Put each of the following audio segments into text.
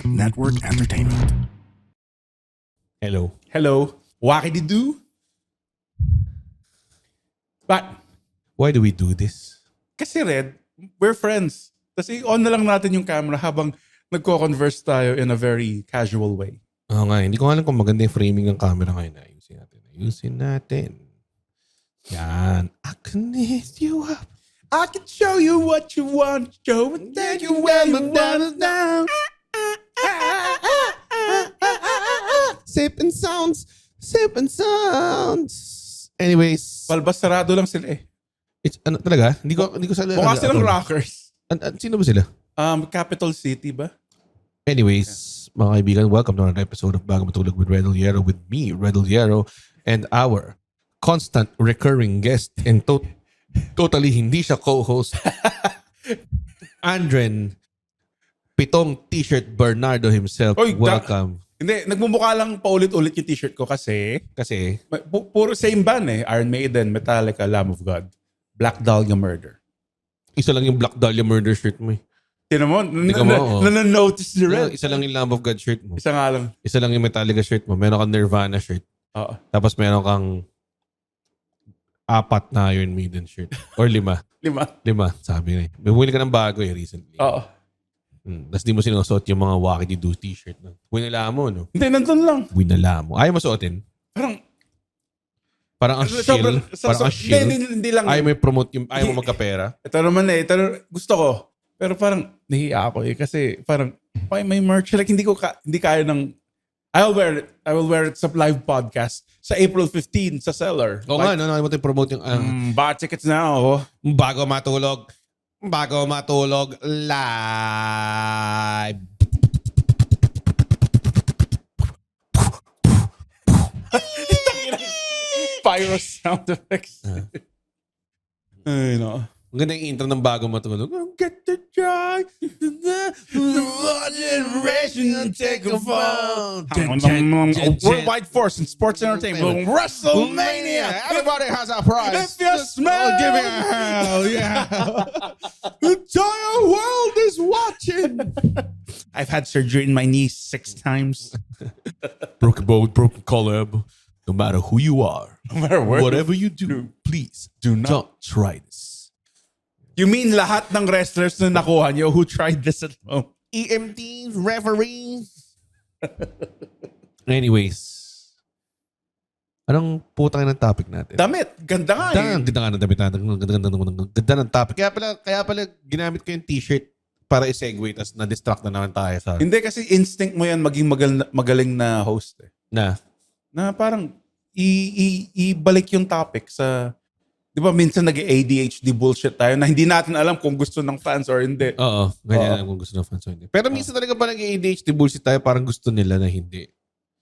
Network Entertainment. Hello. Hello. Wakididoo? But, Why do we do this? kasi Red, we're friends. Kasi on na lang natin yung camera habang nagko-converse tayo in a very casual way. Oo nga, hindi ko alam kung maganda yung framing ng camera ngayon. Ayusin natin. Yan. I can lift you up. I can show you what you want to show and take you where you want to down. Sipping sounds. Sipping sounds. Anyways. Palbas sarado lang sila eh. It's, ano talaga? Hindi ko sa... Mukha silang rockers. Sino ba sila? Capital City ba? Anyways, mga kaibigan, welcome to another episode of Bago Matulog with Redel Hierro, with me, Redel Hierro, and our constant recurring guest and totally hindi siya co-host, Andren, pitong t-shirt Bernardo himself. Oy, welcome. Hindi, nagmumukha lang paulit-ulit yung t-shirt ko kasi puro same band eh. Iron Maiden, Metallica, Lamb of God, Black Dahlia Murder. Isa lang yung Black Dahlia Murder shirt mo eh. Tinan mo, notice the red. Isa lang yung Lamb of God shirt mo. Isa nga lang. Isa lang yung Metallica shirt mo. Meron kang Nirvana shirt. Oo. Tapos meron kang 4 na Iron Maiden shirt. Or 5. 5, sabi nga eh. May bumili ka ng bago eh recently. Oo. Tapos di mo sinusuot yung mga Wakididoo t-shirt. No? Winala mo, no? Hindi, nandun lang. Winala mo. Ayaw mo suotin? Parang ang shill. Parang ang shill. Hindi lang. Ayaw mo i-promote yung... Ayaw mo magkapera. Ito naman eh. Gusto ko. Pero parang nahiya ako eh. Kasi parang may merch. Like hindi kaya ng... I will wear it sa live podcast sa April 15 sa Cellar. Oo nga, no? Ayaw mo ito i-promote yung... Buy tickets now. Bago matulog live. Pyro sound effects. Ay, no. Ang ganda yung intro ng Bago Matulog. Get the joy. The generation and take a fall. Worldwide force in sports entertainment. WrestleMania. Everybody has a prize. If you smell, give me a hell. Yeah. The entire world is watching. I've had surgery in my knee 6 times. Broken bone, broken collab. No matter who you are, No matter where. whatever you do, please do not. don't try this. You mean lahat ng wrestlers na nakuha niyo who tried this at home? EMTs, referees. Anyways. Anong putang ng topic natin? Damit. Ganda nga eh. Ganda nga ng damit natin. Ganda ng topic. Kaya pala ginamit ko yung t-shirt para i-segue tas na-distract na naman tayo sa... Hindi kasi instinct mo yan maging magaling na host eh. Na parang ibalik yung topic sa... Di ba minsan nag-ADHD bullshit tayo na hindi natin alam kung gusto ng fans or hindi. Oo, ganyan lang kung gusto ng fans or hindi. Pero minsan talaga pa nag-ADHD bullshit tayo parang gusto nila na hindi.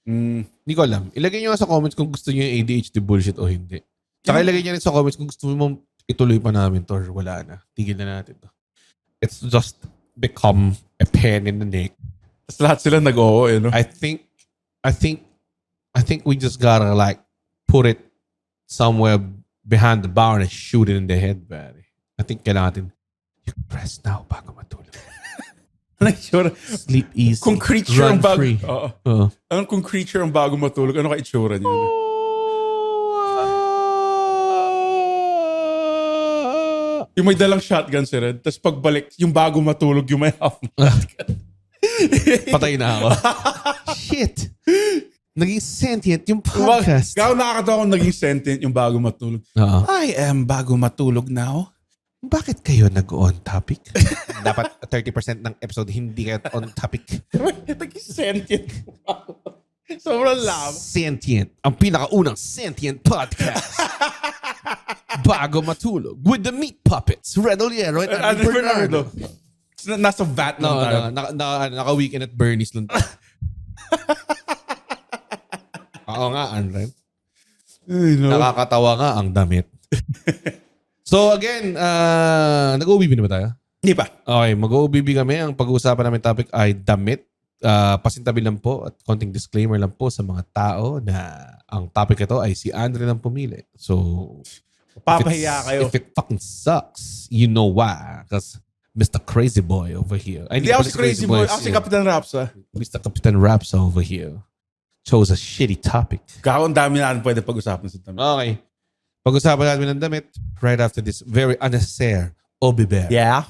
Hindi ko alam. Ilagay nyo nga sa comments kung gusto nyo yung ADHD bullshit o hindi. Tsaka ilagay nyo rin sa comments kung gusto mo ituloy pa namin to or wala na. Tigil na natin to. It's just become a pain in the neck. Tapos lahat sila nag-oo eh, no? I think we just gotta like put it somewhere behind the bar and shoot it in the head, buddy. I think kailangan natin, you can rest now bago matulog. Sleep easy. Kung creature run ang bago... free. Oo. Anong kung creature ang bago matulog? Ano ka itsura niya? Yung may dalang shotgun si Red, tapos pagbalik, yung bago matulog, yung may half shotgun. Patay na ako. Shit. Naging sentient yung podcast. Gawin nakakatawa kung naging sentient yung bago matulog. I am bago matulog now. Bakit kayo nag-on topic? Dapat 30% ng episode hindi kayo on topic. Naging sentient. Sobrang love. Sentient. Ang pinakaunang sentient podcast. Bago matulog. With the meat puppets. Redel Hierro and Andrew Bernardo. Nasa vat lang tayo. Naka-weekend at Bernie's lang. Oo nga, Andren. Nakakatawa nga ang damit. So again, nag-OBB na ba tayo? Hindi pa. Okay, mag-OBB kami. Ang pag-uusapan namin topic ay damit. Pasintabi lang po at konting disclaimer lang po sa mga tao na ang topic ito ay si Andre lang pumili. So, papahiya kayo. If it fucking sucks, you know why. Because Mr. Crazy Boy over here. Ay, Hindi ako si Crazy Boy. Ako si Kapitan Rapsa. Mr. Kapitan Rapsa over here. Chose a shitty topic. Kako, ang dami natin pwede pag-usapan sa damit. Okay. Pag-usapan natin ng damit right after this very unnecessary Obi Bear. Yeah.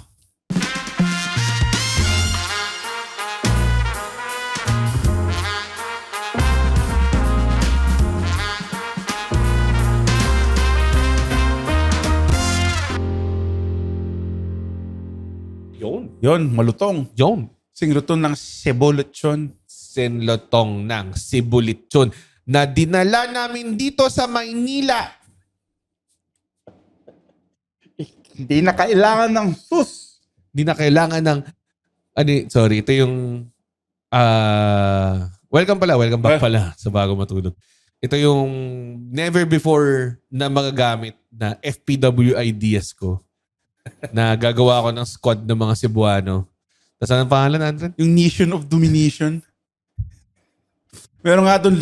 Yon, malutong. Yon. Singlutong ng Cebolutson. Sinlotong ng Sibulitson na dinala namin dito sa Maynila. Hindi na kailangan ng sus. Hindi na kailangan ng sorry, ito yung welcome back pala sa bago matulog. Ito yung never before na magagamit na FPW ideas ko na gagawa ko ng squad ng mga Cebuano. Tapos anong pangalan, Andren? Yung Nation of Domination. Meron nga doon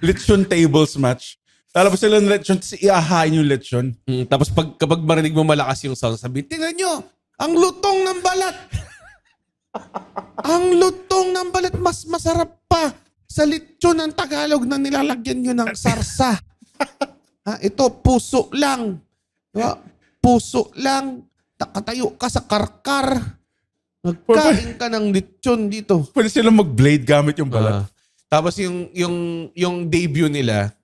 lechon tables match. Talabas sila ng lechon, tapos iahain yung lechon. Tapos kapag marinig mo malakas yung sound, sabi, tingnan nyo, ang lutong ng balat. Ang lutong ng balat, mas masarap pa sa lechon ng Tagalog na nilalagyan nyo ng sarsa. Ito, puso lang. Diba? Puso lang. Nakatayo ka sa karkar. Magkain ka ng lechon dito. Pwede silang mag-blade gamit yung balat. Tapos yung debut nila,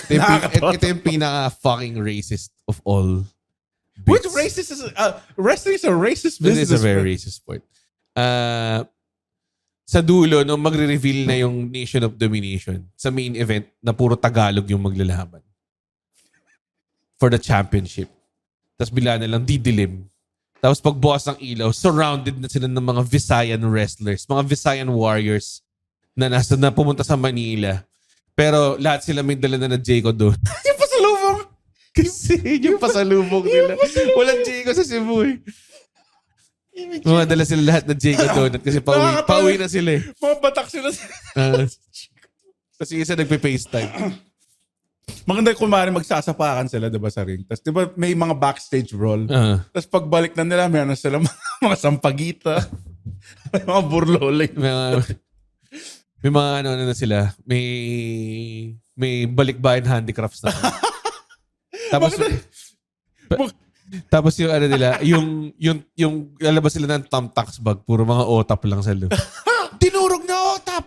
ito yung pinaka-fucking racist of all. Which racist is... wrestling is a racist business. This is a very racist sport. Sa dulo, nung magre-reveal na yung Nation of Domination, sa main event, na puro Tagalog yung maglalaban. For the championship. Tapos bila na lang didilim. Tapos pagbukas ng ilaw, surrounded na sila ng mga Visayan wrestlers, mga Visayan warriors na pumunta sa Manila. Pero lahat sila may dala na Jayco doon. Yung pasalubong! Kasi yung pasalubong nila. Walang Jayco sa Cebu eh. Mga dala sila lahat na Jayco doon kasi pauwi na sila eh. Mga batak sila. Kasi isa nagpe-FaceTime. Maganda kung maaari magsasapakan sila, diba, sa ring. Tapos, diba, may mga backstage brawl. Tapos, pagbalik na nila, meron na sila mga sampagita. May mga burloling. May mga ano na sila. May balikbayan handicrafts na. Tapos yung ano nila, yung lalabas sila ng thumbtacks bag, puro mga otap lang sa loob. Dinurog na otap!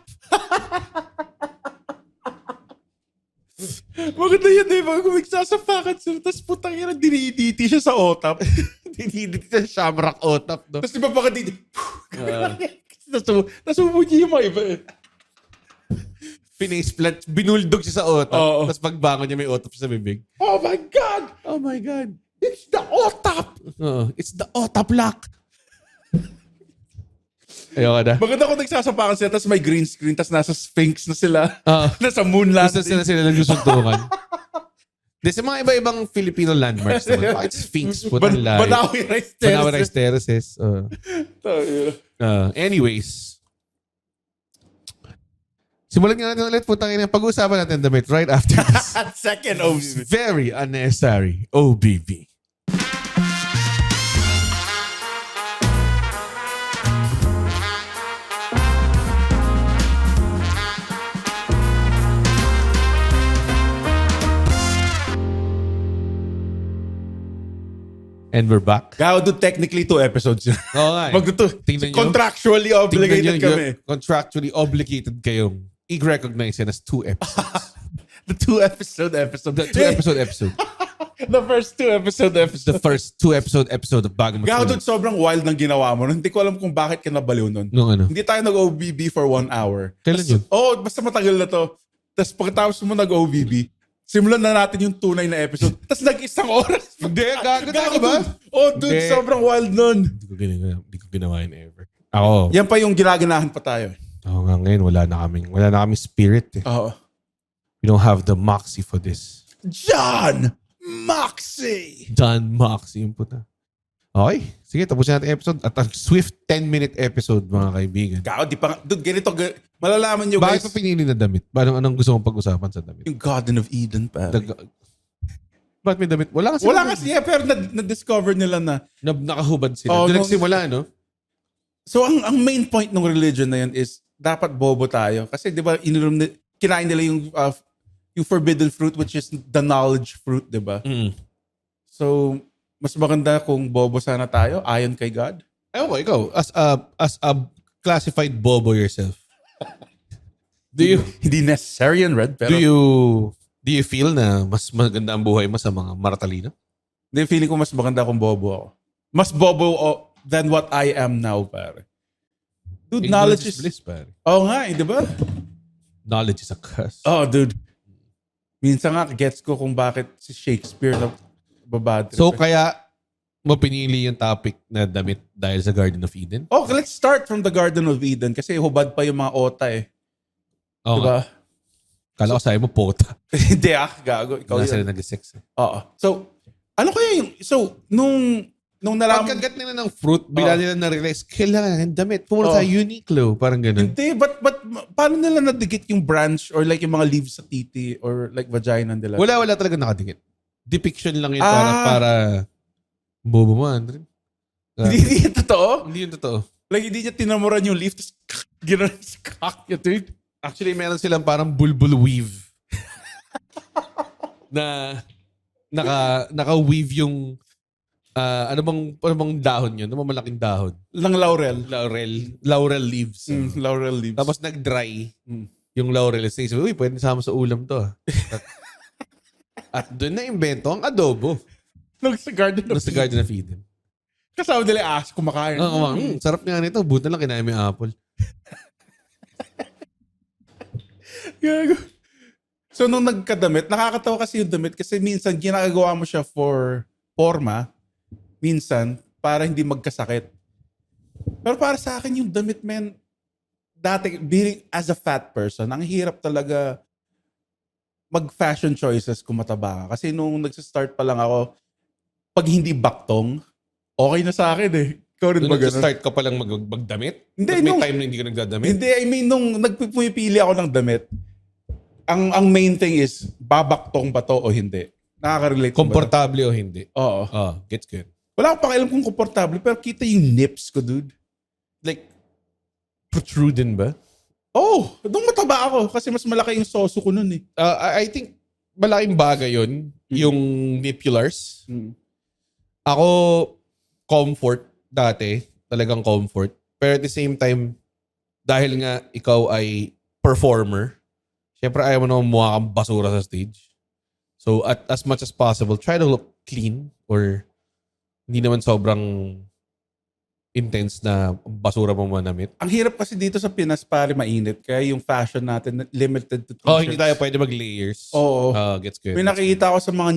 Maganda yun, diba? Kung magsasapakan sila, tapos putang ina, diniditi siya sa otap. Diniditi siya sa shamrock otap, no? Tapos diba baka nasubo niya yung mga iba eh. Pinaceplant, binuldog siya sa otap. Tapos pagbangon niya may otap sa bibig. Oh my God! Oh my God! It's the otap! It's the otap lock! Ayoko na. Maganda kung nagsasapakan sila, tapos may green screen, tapos nasa Sphinx na sila. Nasa moon landing. Gusto sila nagsusuntukan. Di sa mga iba-ibang Filipino landmarks naman. Bakit Sphinx? Putang lahi. Banawi Rice Terraces. Banawi Rice Terraces. Anyways. Simulan nga natin ulit. Putang ina. Pag-uusapan natin damit right after this. Second OBB. Very unnecessary OBB. And we're back. Kaya do technically 2 episodes yun. Oo nga. Tingnan nyo. Contractually obligated kami. Contractually obligated kayong i-recognize yan as 2 episodes. The 2 episode. The 2 episode. The first 2 episode. The first 2 episode of Bagong Kaya Matulog. sobrang wild ng ginawa mo. Hindi ko alam kung bakit ka nabaliw nun. Nung ano? Hindi tayo nag-OBB for 1 hour. Kailan yun? Basta matagal na to. Tapos pagkatapos mo nag-OBB, simulan na natin yung tunay na episode. Tapos nag-1 oras. Hindi, gago ba? Dude, sobrang wild nun. Hindi ko ginawa yun ever. Ako. Yan pa yung ginaganahan pa tayo. Oo nga ngayon, wala na kaming spirit eh. Oo. We don't have the moxie for this. John Moxie! John Moxie yung puta. Okay. Sige, tapusin natin episode. At ang swift 10-minute episode, mga kaibigan. Dude, ganito. Malalaman nyo, Bakit guys. pa pinili na damit? Anong gusto mong pag-usapan sa damit? Yung Garden of Eden, pare. Ba't may damit? Wala kasi. Wala kasi, pero na-discover nila na nakahubad sila. Doon nagsimula, no? So, ang main point ng religion na yun is dapat bobo tayo. Kasi, di ba, kinain nila yung forbidden fruit, which is the knowledge fruit, di ba? Mm. So, mas maganda kung bobo sana tayo, ayon kay God. Ewan ko, ikaw, as a classified bobo yourself, hindi necessary and red, pero... Do you feel na mas maganda ang buhay mo sa mga maratalino? Hindi, feeling ko mas maganda kung bobo ako. Mas bobo than what I am now, pare. Dude, knowledge is bliss, pare. Oo nga, di ba? Knowledge is a curse. Oh, dude. Minsan nga, gets ko kung bakit si Shakespeare na babad. So, kaya mo pinili yung topic na damit dahil sa Garden of Eden? Oh, let's start from the Garden of Eden kasi hubad pa yung mga ota eh. Oo diba? Kala ko sa'yo mo, pota. Hindi gago. Ikaw Wala sila yun. nag-sex. Oo. So, ano kaya yung... So, nung nalaman... Pagkagat nila ng fruit, bila nila na-realize, kailangan ng damit. Pumunta sa Uniqlo. Parang ganun. Hindi, but paano nila nadikit yung branch or like yung mga leaves sa titi or like vagina nila? Wala talaga nakadikit. Depiction lang yun para bobo mo, Andre. Hindi yun totoo? Hindi yun totoo. Like, hindi niya tinamuran yung leaf, tapos gano'n sa cock niya, dude. Actually, meron silang parang bulbul weave. na naka-weave yung ano bang dahon yun? Ano bang malaking dahon? Lang laurel. Laurel leaves. Laurel leaves. Tapos nag-dry yung laurel. Sabi, uy, pwede sama sa ulam to. At doon na-invento ang adobo. Sa Garden of Eden. Kasama nila yung ass kumakain. Sarap nga nito. Buti lang kinain mo yung apple. Gago. So, nung nagkadamit, nakakatawa kasi yung damit kasi minsan ginagawa mo siya for forma, minsan para hindi magkasakit. Pero para sa akin yung damit, man, dati, being as a fat person, ang hirap talaga mag-fashion choices kung mataba ka. Kasi nung nagsa-start pa lang ako, pag hindi baktong, okay na sa akin eh. Ikaw rin ba ganun? Nag-start ka palang magdamit? Hindi, may time na hindi ka nagdadamit? Hindi, I mean, nung nagpipili ako ng damit, ang main thing is, babaktong ba to o hindi? Nakaka-relate komportable o hindi? Oo. Gets good. Wala akong pakialam kung komportable, pero kita yung nips ko, dude. Like, protruding ba? Oh, nung mataba ako kasi mas malaki yung soso ko nun eh. I think malaking bagay yun, yung nipulars. Ako, comfort dati, talagang comfort. Pero at the same time, dahil nga ikaw ay performer, syempre ayaw mo naman mukha kang basura sa stage. So at as much as possible, try to look clean or hindi naman sobrang intense na basura mo manamit. Ang hirap kasi dito sa Pinas, pare, mainit. Kaya yung fashion natin limited to t-shirts. Oh, hindi tayo pwede mag-layers. Oo. Gets good. May nakikita ko sa mga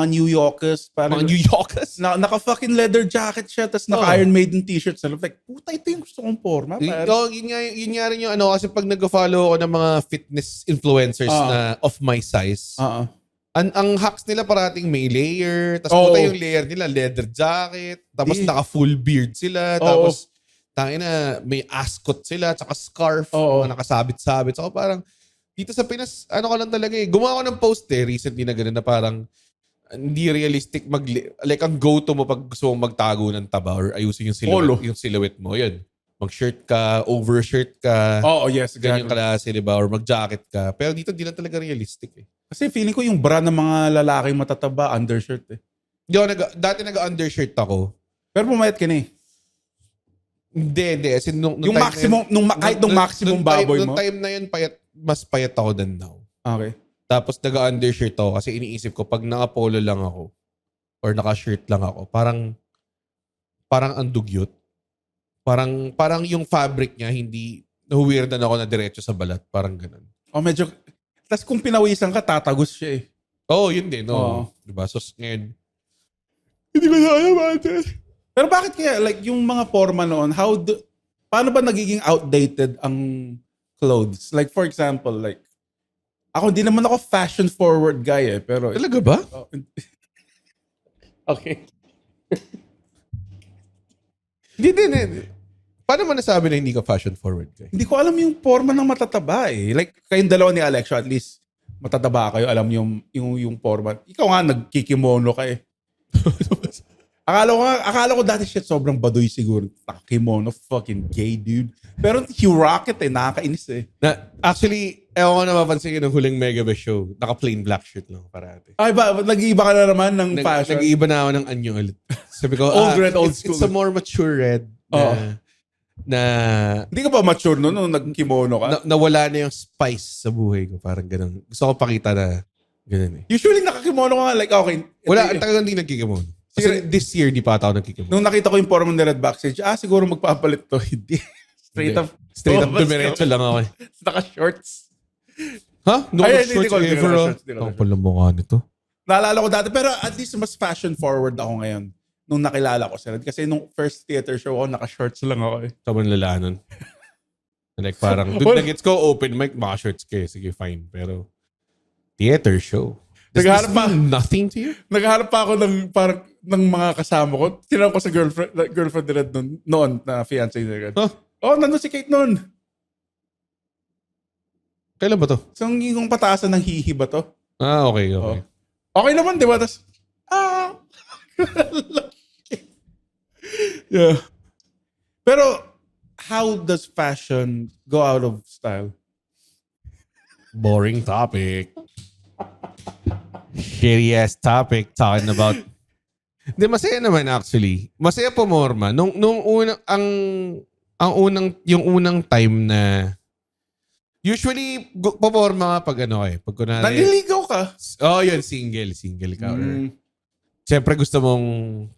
New Yorkers. Mga New Yorkers? Naka-fucking leather jacket siya, tapos naka-Iron Maiden t-shirts. Like, puta, ito yung gusto kong forma. Yun nga rin yung ano, kasi pag nag-follow ako ng mga fitness influencers na of my size, ang hacks nila parating may layer, tapos puta yung layer nila, leather jacket, tapos naka-full beard sila, tapos tangina, may ascot sila, tsaka scarf, mga nakasabit-sabit. So parang, dito sa Pinas, ano ko lang talaga eh. Gumawa ko ng post recently na gano'n na parang, hindi realistic like ang go-to mo pag gusto mong magtago ng taba or ayusin yung silhouette mo. Yun. Mag-shirt ka, overshirt ka. Yes. Ganyan klase, diba? Or mag-jacket ka. Pero dito, di lang talaga realistic eh. Kasi feeling ko yung bra ng mga lalaking matataba, undershirt eh. Dati nag-undershirt ako. Pero pumayat ka na eh. Hindi. As in, yung maximum, kahit nung maximum baboy mo? Nung time na yun, mas payat ako than now. Okay. Tapos nag-undershirt ako kasi iniisip ko, pag naka-polo lang ako or naka-shirt lang ako, parang ang dugyot. Parang yung fabric niya, hindi, nahuwirdan ako na diretso sa balat. Parang ganun. Medyo, tas kung pinawisan ka, tatagos siya eh. Yun din. Diba? So, ngayon, hindi ko na alam natin. Pero bakit kaya, like, yung mga forma noon, paano ba nagiging outdated ang clothes? Like, for example, like, ako, di naman ako fashion forward guy eh, pero... Talaga ba? Okay. Hindi. Paano mo nasabi na hindi ka fashion forward guy? Hindi ko alam yung forma ng matataba eh. Like, kayong dalawa ni Alexio, at least, matataba kayo, alam yung format. Ikaw nga, nagkikimono ka eh. Akala ko dati shit, sobrang baduy siguro. Kimono, fucking gay, dude. Pero he rock it eh, nakakainis eh. Actually, ewan ko na mapansin yun ng huling Megabest show. Naka-plain black shirt lang parati. Ay ba, nag-iiba ka na naman ng fashion? Nag-iiba na ako ng anyo ulit. Sabi ko, Old red, old school. It's a more mature red na hindi ka ba mature no nung nag-kimono ka? Nawala na yung spice sa buhay ko. Parang ganun. Gusto ko pakita na ganun eh. Usually nakakimono ka nga, like okay. Wala, ang tagal hindi nagkikimono. Kasi this year, di pa ata ako nagkikimono. Nung nakita ko yung forma ni Red backstage, siguro magpapalit to. Hindi. Straight up dumiretso lang ako eh. Naka-shorts. Ha? Ay, Shorts hindi ever ko ah. Ang pala mukha nito. Naalala ko dati, pero at least mas fashion forward ako ngayon. Nung nakilala ko sila. Kasi nung first theater show ko, naka-shorts lang ako eh. Sobrang lala nun. Like parang, doon na gets ko, open mic, maka-shorts kayo. Sige, fine. Pero, theater show. Does this mean nothing to you? Naghahanap pa ako ng parang ng mga kasama ko. Tinanong ko sa girlfriend ni Red noon na fiancé ni Red. Huh? Oh, nandun si Kate noon. Kailan ba to? So, yung pataasan ng hihi ba to? Ah, okay. Oh. Okay naman, di ba? Tas, yeah. Pero, how does fashion go out of style? Boring topic. Shitty ass topic talking about. Hindi, masaya naman actually. Masaya pumorma. Nung unang, yung unang time na usually pumorma ka pag ano eh. Pag kunwari. Naliligaw ka. Oh, yun. Single ka. Siyempre gusto mong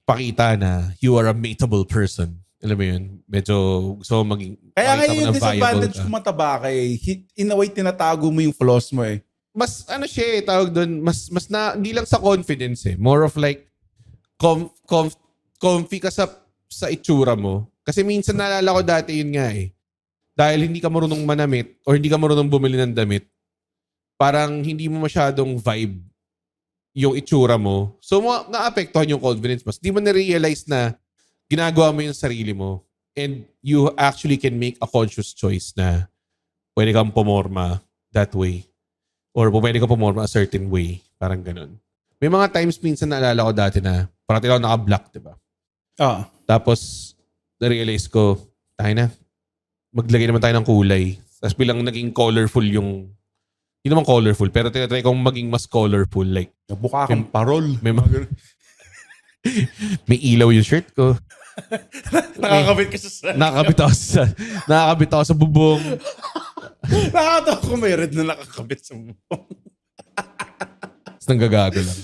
pakita na you are a mateable person. Alam mo yun? Medyo gusto mong maging. Kaya nga yung disadvantage kung mataba ka eh. In a way, tinatago mo yung flaws mo eh. Mas ano siya eh, tawag doon, mas na, hindi lang sa confidence eh. More of like, comfy ka sa itsura mo. Kasi minsan naalala ko dati yun nga eh. Dahil hindi ka marunong manamit or hindi ka marunong bumili ng damit, parang hindi mo masyadong vibe yung itsura mo. So, naapektuhan yung confidence mo. Hindi mo na-realize na ginagawa mo yung sarili mo. And you actually can make a conscious choice na pwede kang pumorma that way. Or pwede ka pumorma a certain way. Parang ganun. May mga times minsan naalala ko dati na parati lang naka-black, diba? Tapos, na-realize ko, tayo na, maglagay naman tayo ng kulay. Tapos bilang naging colorful yung, hindi naman colorful, pero tinatry kong maging mas colorful. Like, nabuka kang parol. May ilaw yung shirt ko. Nakakabit ka sa Nakakabit ako sa bubong. Nakakatawa ko may red na nakakabit sa bubong. Tapos nanggagago lang.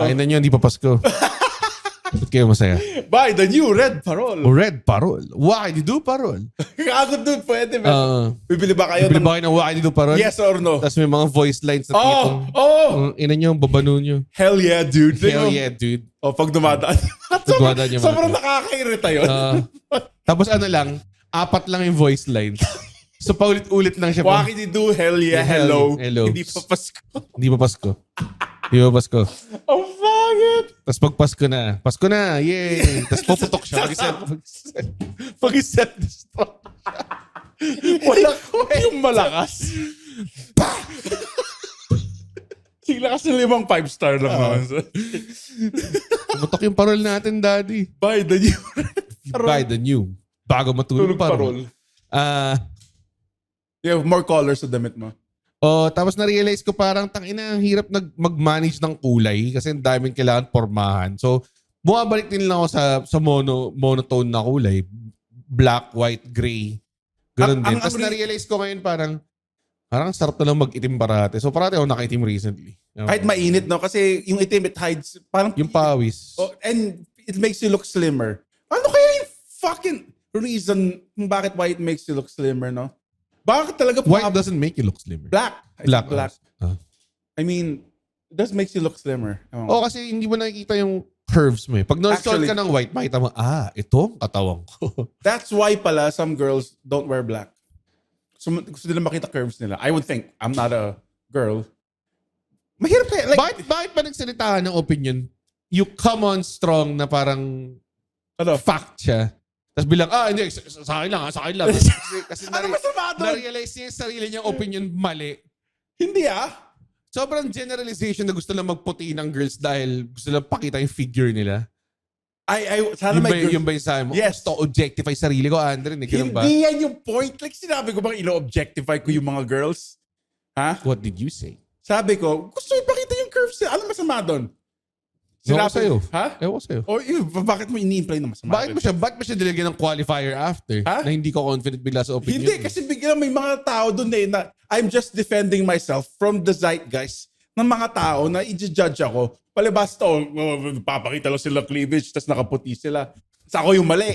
Ay na nyo, hindi pa Pasko. Ba't kayo masaya? Buy the new red parol. Red parol. Why did you parol? Kagod doon, pwede ba? Bibili ba kayo? Bibili ba kayo ng why did you parol? Yes or no? Tapos may mga voice lines na tipong, ina nyo, babano nyo. Hell yeah, dude. Hell yeah, dude. Pag dumadaan. Sobrang nakakairita yun. Tapos ano lang, 4 lang yung voice lines. So paulit-ulit lang siya. Why did you do? Hell yeah, hello. Hindi pa Pasko. Hindi pa Pasko. Hindi pa Pasko. Oh, fuck it. Tapos pag Pasko na, yay. Tapos puputok siya. Pag-self-destruct. Wala ko yung malakas. Sigla kasi 5 5-star lang naman. Puputok yung parol natin, daddy. Buy the new red parol. Buy the new. Bago matulog parol. You have more colors sa damit mo. Tapos na-realize ko parang tangina, ang hirap mag-manage ng kulay kasi ang daming kailangan pormahan. So, bumabalik din lang ako sa monotone na kulay. Black, white, gray. Ganun din. Tapos na-realize ko ngayon parang sarap na lang mag-itim parate. So, parate ako nakaitim recently. Kahit mainit, no? Kasi yung itim, it hides parang... Yung pawis. And it makes you look slimmer. Ano kaya yung fucking reason kung bakit why it makes you look slimmer, no? Bakit talaga white doesn't make you look slimmer? Black. Black. I mean, it does makes you look slimmer. Kasi hindi mo nakikita yung curves mo eh. Pag nag-start ka ng white, makita mo, ito ang katawan ko. That's why pala some girls don't wear black. So, gusto nila makita curves nila. I would think, I'm not a girl. Mahirap kaya. Like, bakit pa nagsalita ng opinion? You come on strong na parang fact siya. Tapos bilang, hindi, sa akin lang. Kasi na-realize niya yung sarili niyang opinion mali. Hindi Sobrang generalization na gusto lang magputi ng girls dahil gusto lang pakita yung figure nila. Sana Yung ba yung sabi mo? Yes. Gusto objectify sarili ko, Andre. Ganun ba? Hindi yan yung point. Like, sinabi ko bang ino-objectify ko yung mga girls? Ha? What did you say? Sabi ko, gusto ipakita yung curves nila. Ano masama doon? Ewan ko sa'yo. Ha? Ewan ko sa'yo. O, bakit mo ini-imply na masama? Ba't mo siya nilagyan ng qualifier after? Ha? Na hindi ko confident bigla sa opinion? Hindi, kasi bigla may mga tao doon na I'm just defending myself from the zeitgeist ng mga tao na i-judge ako. Palibas to, papakita lang sila cleavage, tas nakaputi sila. Sa ako yung mali.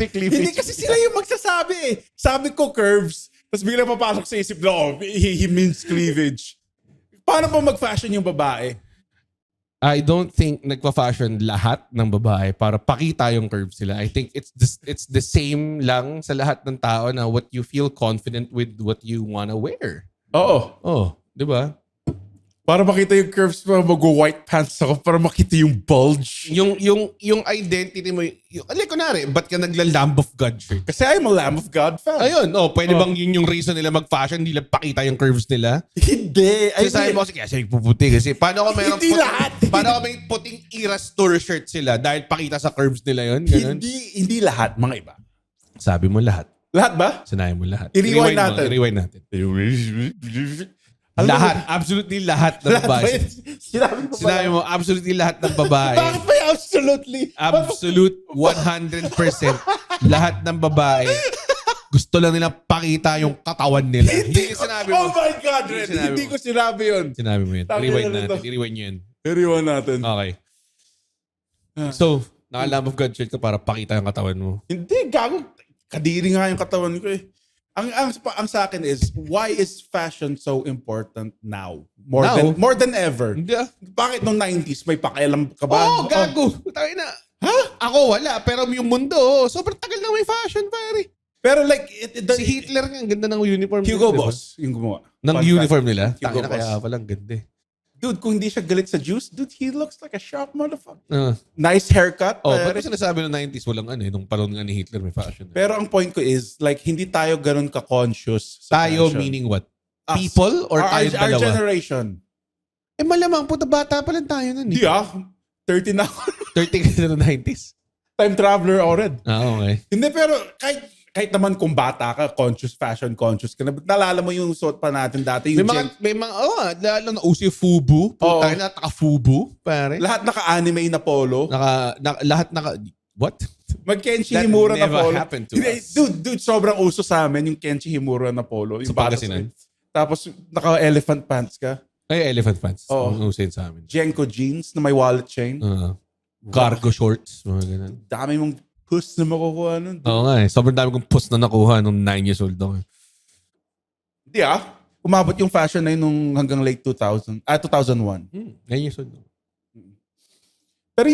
Hindi kasi sila yung magsasabi eh. Sabi ko curves, tas bigla papasok sa isip na, he means cleavage. Paano ba mag-fashion yung babae? I don't think nagpa-fashion lahat ng babae para pakita yung curves sila. I think it's the same lang sa lahat ng tao na what you feel confident with what you wanna wear. Oo. Oh, di ba? Para makita yung curves mo, mag-white pants ako para makita yung bulge. Yung identity mo, kunwari, ba't ka nagla-Lamb of God shirt? Kasi I'm a Lamb of God fan. Ayun, pwede bang yun yung reason nila mag-fashion, hindi lang pakita yung curves nila? Hindi. Kasi sabi mo kasi, puputi kasi. Paano ko mayroong Hindi lahat. Paano ko may puting Eras Tour shirt sila dahil pakita sa curves nila yun? Ganun? Hindi lahat, mga iba. Sabi mo lahat. Lahat ba? Sinabi mo lahat. I-rewind natin. I-rewind natin. Lahat. Absolutely lahat ng babae. Sinabi mo, absolutely lahat ng babae. Bakit ba yung absolutely? Absolute 100%. Lahat ng babae. Gusto lang nila pakita yung katawan nila. Hindi sinabi mo. Oh my God, Red. Hindi ko sinabi yun. Sinabi mo yun. I-rewind natin. I-rewind yun. I-rewind natin. Okay. So, naka-Lamb of God shirt ka para pakita yung katawan mo. Hindi, gago. Kadiri nga yung katawan ko eh. Ang sa akin is, why is fashion so important now? More than ever. Hindi Bakit noong 90s may pakialam ka ba? Gago. Tayo na. Ha? Ako wala, pero yung mundo, sobrang tagal na may fashion, pare. Pero like, Si Hitler nga, ang ganda ng uniform Hugo nila, Boss, yung gumawa. Ng Fun uniform fact. nila? Hugo Tayo na Boss. kaya pala, ang ganda eh. Dude, kung hindi siya galit sa juice, dude, he looks like a sharp motherfucker. Ah. Nice haircut. Pero sinasabi ng 90s, walang nung panahon nga ni Hitler may fashion. Pero ang point ko is, like, hindi tayo ganun ka-conscious sa Tayo fashion. meaning what? Us. People or tayo Our dalawa? generation. Malamang, puta bata pa lang tayo nun eh. Hindi 30 na ako. 30 ka na ng 90s? Time traveler already. Okay. Hindi, pero kahit naman kung bata ka, fashion conscious ka na, nalala mo yung suot pa natin dati. Yung May mga, lalo na uso yung FUBU. Puta na, taka-FUBU, pare. lahat naka-anime na polo. What? Mag-Kenshi That Himura na never polo. happened to Hindi, us. Dude, sobrang uso sa amin yung Kenshi Himura na polo. Yung Sa Pangasinan? Tapos naka-elephant pants ka. Ay, elephant pants. Oo. Ang uso yun sa amin. Jenko jeans na may wallet chain. Cargo shorts. Mga ganun. Dami mong puss na makukuha nun. Oo nga eh. Sobrang dami kong post na nakuha nung 9 years old ako. Hindi umabot yung fashion na yun nung hanggang late 2001. 9 years old. Pero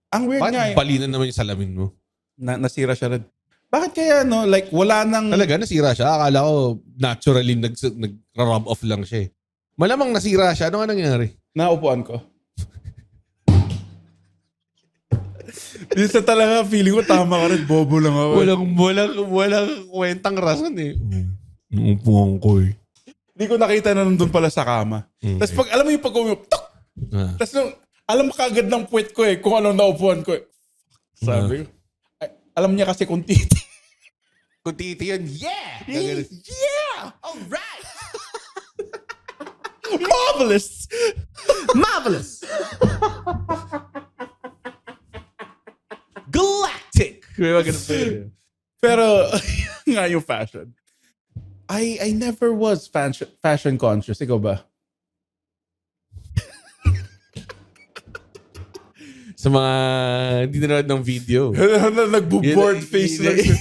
ang weird nga Bakit balinan naman yung salamin mo? nasira siya rin. Bakit kaya like wala nang... Talaga, nasira siya. Akala ko naturally nag-rub off lang siya eh. Malamang nasira siya. Ano nga nangyari? Naupuan ko. Minsan talaga feeling ko tama ka rin. Bobo lang ako. Walang kwentang rason eh. Naupuan ko eh. Hindi ko nakita na nandun pala sa kama. Tapos pag alam mo yung tok! Tapos alam mo kagad ng puwet ko eh kung anong naupuan ko eh. Sabi ko. Alam niya kasi kung titi. Kung titi yun, yeah! Yeah! Alright! Marvelous! Marvelous! Galactic! Pero, nga yung fashion. I never was fashion conscious. Ikaw ba? Sa mga hindi nanonood ng video. Nagbo-board face lang siya.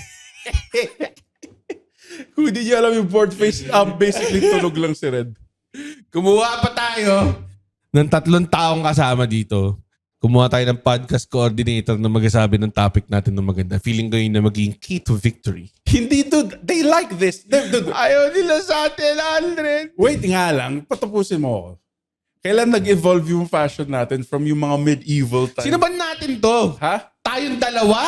Kung hindi niya alam yung board face, basically tulog lang si Red. Kumuha pa tayo ng 3 taong kasama dito. Kumuha tayo ng podcast coordinator na magsasabi ng topic natin na maganda. Feeling ko yun na maging key to victory. Hindi, dude. They like this. Dude. Ayaw nila sa atin, Aldrin. Wait nga lang. Patapusin mo ako. Kailan nag-evolve yung fashion natin from yung mga medieval times? Sino ba natin to? Ha? Tayong dalawa?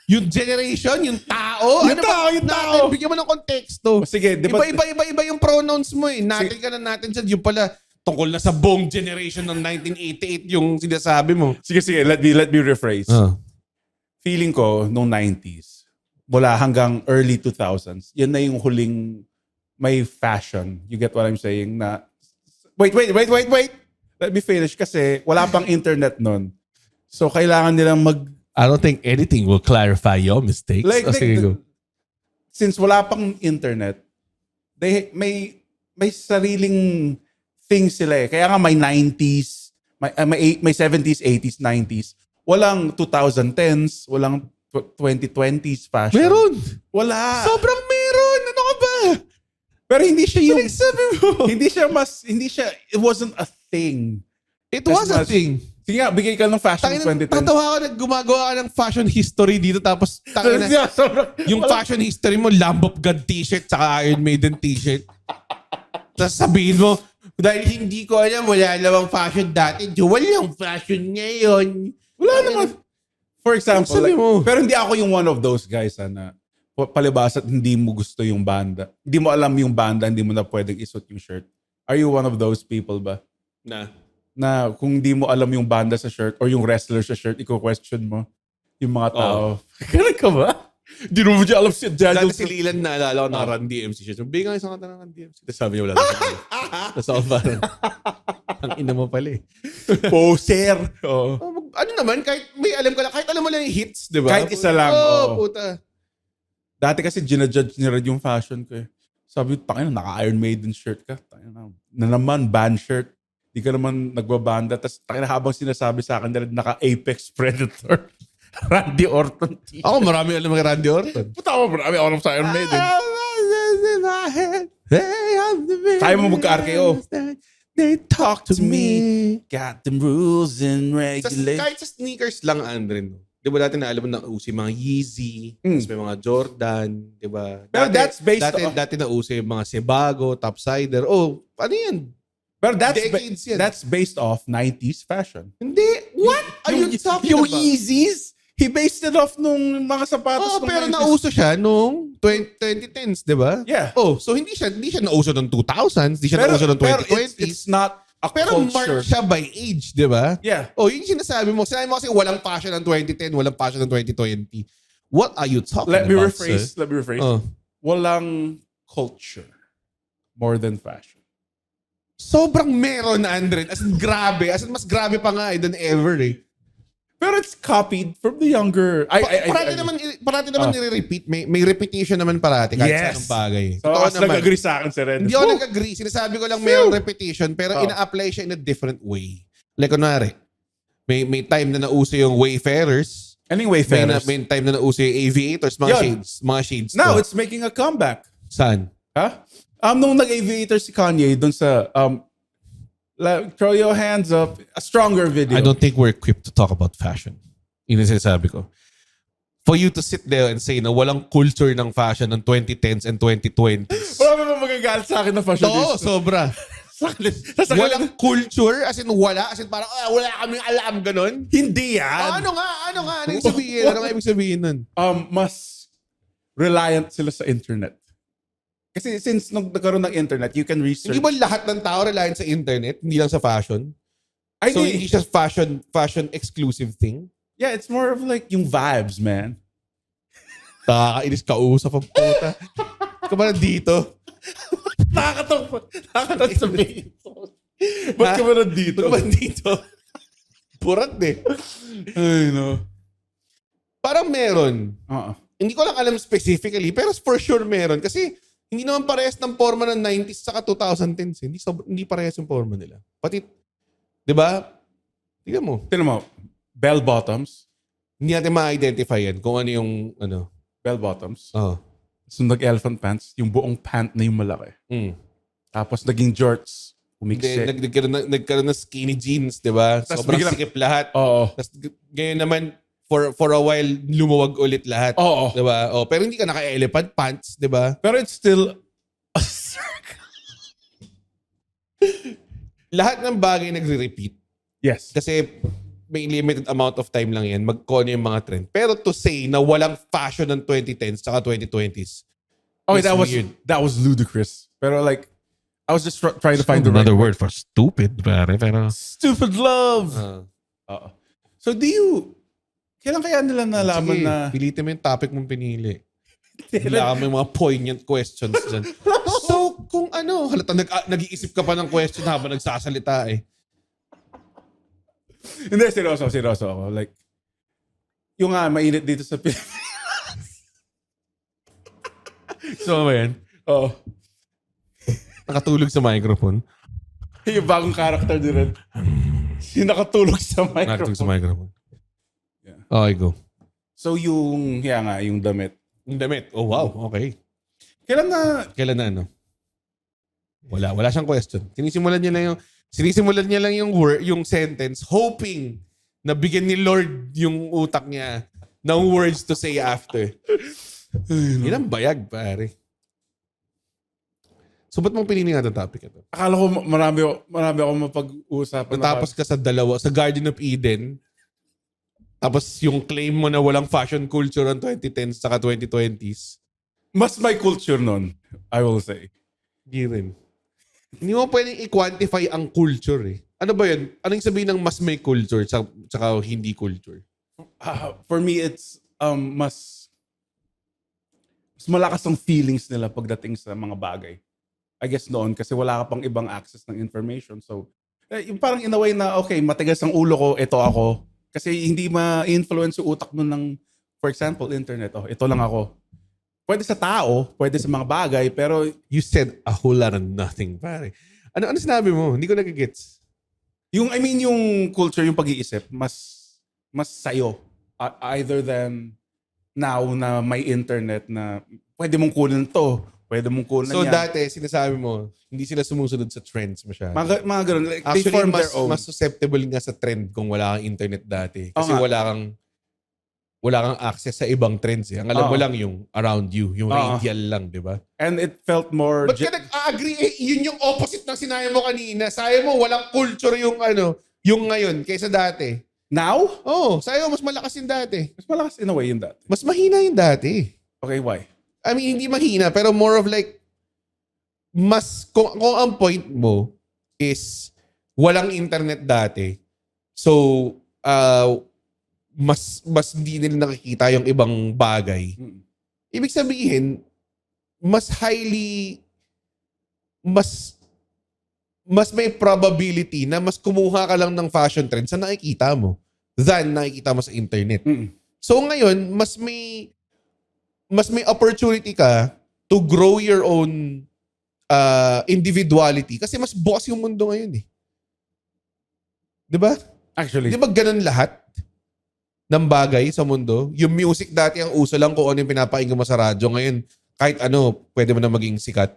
Yung generation? Yung tao? Yung tao. Bigyan mo ng konteksto. Sige, di ba? Iba yung pronouns mo eh. Natin ka na natin siya. Yung pala, tungkol na sa buong generation ng 1988 yung sinasabi mo. Sige, let me rephrase. Feeling ko, nung 90s, mula hanggang early 2000s, yan na yung huling may fashion. You get what I'm saying? Na, wait. Let me finish kasi wala pang internet nun. So, kailangan nilang I don't think anything will clarify your mistakes. Since wala pang internet, may sariling things sila eh. Kaya nga may 90s, may 70s, 80s, 90s. Walang 2010s, walang 2020s fashion. Meron! Wala! Sobrang meron! Ano ka ba? Pero hindi siya yung... Sabi mo? It wasn't a thing. It was a thing. Sige nga, bigay ka ng fashion 2010. Tatawa ka gumagawa ka ng fashion history dito tapos yung fashion history mo, Lamb of God t-shirt saka Iron Maiden t-shirt. Tapos sabihin mo, dahil hindi ko alam, wala namang fashion dati. Dual yung fashion ngayon. Wala naman. For example, pero hindi ako yung one of those guys na palibas at hindi mo gusto yung banda. Hindi mo alam yung banda, hindi mo na pwedeng isuot yung shirt. Are you one of those people ba? Na kung hindi mo alam yung banda sa shirt or yung wrestler sa shirt, i-question mo yung mga tao. Ganun ka ba? Hindi mo dyan alam si Daniel. Dati si Leland naalala ko na Run DMC siya. So, bigyan nga isang kanta ng Run DMC. Tapos sabi niya wala. Tapos ako parang, ang ina mo pala eh. Poser. Ano naman, kahit may alam ka lang, kahit alam mo lang yung hits, di ba? Kahit isa lang. Puta. Dati kasi ginajudge ni Red yung fashion ko eh. Sabi, tangina, naka-Iron Maiden shirt ka. Tangina na naman, band shirt. Di ka naman nagbabanda. Tapos tangina habang sinasabi sa akin na naka-Apex Predator. Randy Orton t-shirt. Ako marami alam ng Randy Orton. Puta ako, marami alam sa Iron Maiden. Kaya mo magka-RKO. They talk to me. Got them rules and regulations. Kahit sa sneakers lang, Andre. Di ba dati na alam mo na uso yung mga Yeezy, tapos may mga Jordan, di ba? Dati na uso yung mga Sebago, Topsider. Oh, ano yan? Pero that's based off 90s fashion. Hindi. What are you talking about? Yung Yeezys, he based it off nung mga sapatos. Pero nauso siya nung 2010s, di ba? Yeah. Oh, so hindi siya nauso ng 2000s, hindi siya nauso ng 2020s. Pero it's not a pero culture. mark siya by age, di ba? Yeah. Oh, yung sinasabi mo. Sinabi mo kasi walang fashion ng 2010, walang fashion ng 2020. What are you talking about, Let me rephrase. Oh. Walang culture more than fashion. Sobrang meron, Andre. As in, grabe. As in, mas grabe pa nga than ever eh. Pero it's copied from the younger... Parati naman nire-repeat. May repetition naman parati kahit sa anong bagay. So, as nag-agree sa akin si Red. Hindi ako nag-agree. Sinasabi ko lang mayroong repetition pero ina-apply siya in a different way. Like, kunwari, may time na nauso yung Wayfarers. Anong Wayfarers? May time na nauso yung Aviators. Mga shades. Now, it's making a comeback. Saan? Huh? Nung nag-Aviator si Kanye dun sa throw your hands up, a stronger video. I don't think we're equipped to talk about fashion. Yun yung sinasabi ko. For you to sit there and say na walang culture ng fashion ng 2010s and 2020s. Wala ba magagalit sa akin na fashion? Oo, sobra. Walang culture, as in wala, as in parang wala kaming alam, ganun. Hindi yan. Ano nga? Anong sabihin? Ano nga ibig sabihin nun? Mas reliant sila sa internet. Kasi since nagkaroon ng internet, you can research. Hindi ba lahat ng tao reliant sa internet? Hindi lang sa fashion? So hindi siya fashion exclusive thing? Yeah, it's more of like yung vibes, man. Nakakainis kausap ang puta. Ka ba nandito? Nakakatawa sabihin. Ba't ka ba nandito? Ba't ka ba nandito? Purat eh. Ay, no. Parang meron. Hindi ko lang alam specifically, pero for sure meron. Kasi hindi naman parehas ng forma ng 90s saka 2010s. Hindi parehas yung forma nila. Pati, di ba? Tignan mo. Bell bottoms. Hindi natin ma-identify yan kung ano yung, Bell bottoms. Oh. So, nag-elephant pants, yung buong pant na yung malaki. Tapos, naging jorts. Umikse. Nagkaroon ng skinny jeans, di ba? Sobrang sikip lahat. Oo. Tapos, ngayon naman, for a while, lumuwag ulit lahat. Oo. Di ba? Oh, pero hindi ka naka-elephant pants, di ba? Pero it's still a circle. Lahat ng bagay nagre-repeat. Yes. Kasi may limited amount of time lang yan magkono yung mga trend. Pero to say na walang fashion ng 2010s saka 2020s. Okay, that was ludicrous. Pero like, I was just trying to find the another right word for stupid, pare. Pero, stupid love. So kailan kaya nila nalaman sige, na pilitin mo yung topic mong pinili. Wala kami mga poignant questions dyan. So, kung ano, halata nag-iisip ka pa ng question habang nagsasalita eh. Hindi, seryoso ako. Like, yung mainit dito sa Pilipinas. So, ba yan? Oo. Nakatulog sa microphone. Yung bagong character din rin. Yung nakatulog sa Nakatulog sa microphone. microphone. Yeah. Okay, go. So, yung damit. Yung damit. Oh, wow. Okay. Kailan na ano? Wala siyang question. Sinisimulan niya lang yung word, yung sentence, hoping na bigyan ni Lord yung utak niya ng words to say after. Yan ang bayag, pare. So, ba't mong pinili nga itong topic ito? Akala ko marami ako mapag-uusapan. Natapos ka sa sa Garden of Eden. Tapos yung claim mo na walang fashion culture ng 2010s saka 2020s. Mas may culture nun, I will say. Hindi rin. Hindi mo pwedeng i-quantify ang culture eh. Ano ba yun? Anong sabihin ng mas may culture saka hindi culture? For me, it's mas malakas ang feelings nila pagdating sa mga bagay. I guess noon kasi wala ka pang ibang access ng information. So, yung parang in a way na, okay, matigas ang ulo ko, ito ako. Kasi hindi ma-influence yung utak mo ng, for example, internet. Oh, ito lang ako. Pwede sa tao, pwede sa mga bagay, pero... You said a whole lot of nothing, pare. Ano sinabi mo? Hindi ko nagigets. Yung culture, yung pag-iisip, mas sa'yo. Either than now na may internet na pwede mong kunin to, pwede mong kunin so yan. dati, sinasabi mo, hindi sila sumusunod sa trends masyado. Mga ganun. Like, actually, they form their own. mas susceptible nga sa trend kung wala kang internet dati. Kasi wala kang access sa ibang trends. Eh. Ang alam mo lang yung around you, yung radial lang, di ba? And it felt more... Ba't ka nag-agree? Yun yung opposite ng sinabi mo kanina. Sabi mo, walang culture yung yung ngayon kaysa dati. Now? Oo. Sabi mo, mas malakas yung dati. Mas malakas in a way yung dati. Mas mahina yung dati. Okay, why? I mean, hindi mahina, pero more of like, kung ang point mo is walang internet dati, so, mas hindi nila nakikita yung ibang bagay. Ibig sabihin, mas may probability na mas kumuha ka lang ng fashion trend sa nakikita mo than nakikita mo sa internet. So ngayon, mas may opportunity ka to grow your own individuality kasi mas bukas yung mundo ngayon eh. 'Di ba? Actually. 'Di ba ganun lahat ng bagay sa mundo? Yung music dati ang uso lang kung ano yung pinapakinggan mo sa radyo. Ngayon, kahit ano, pwede mo na maging sikat.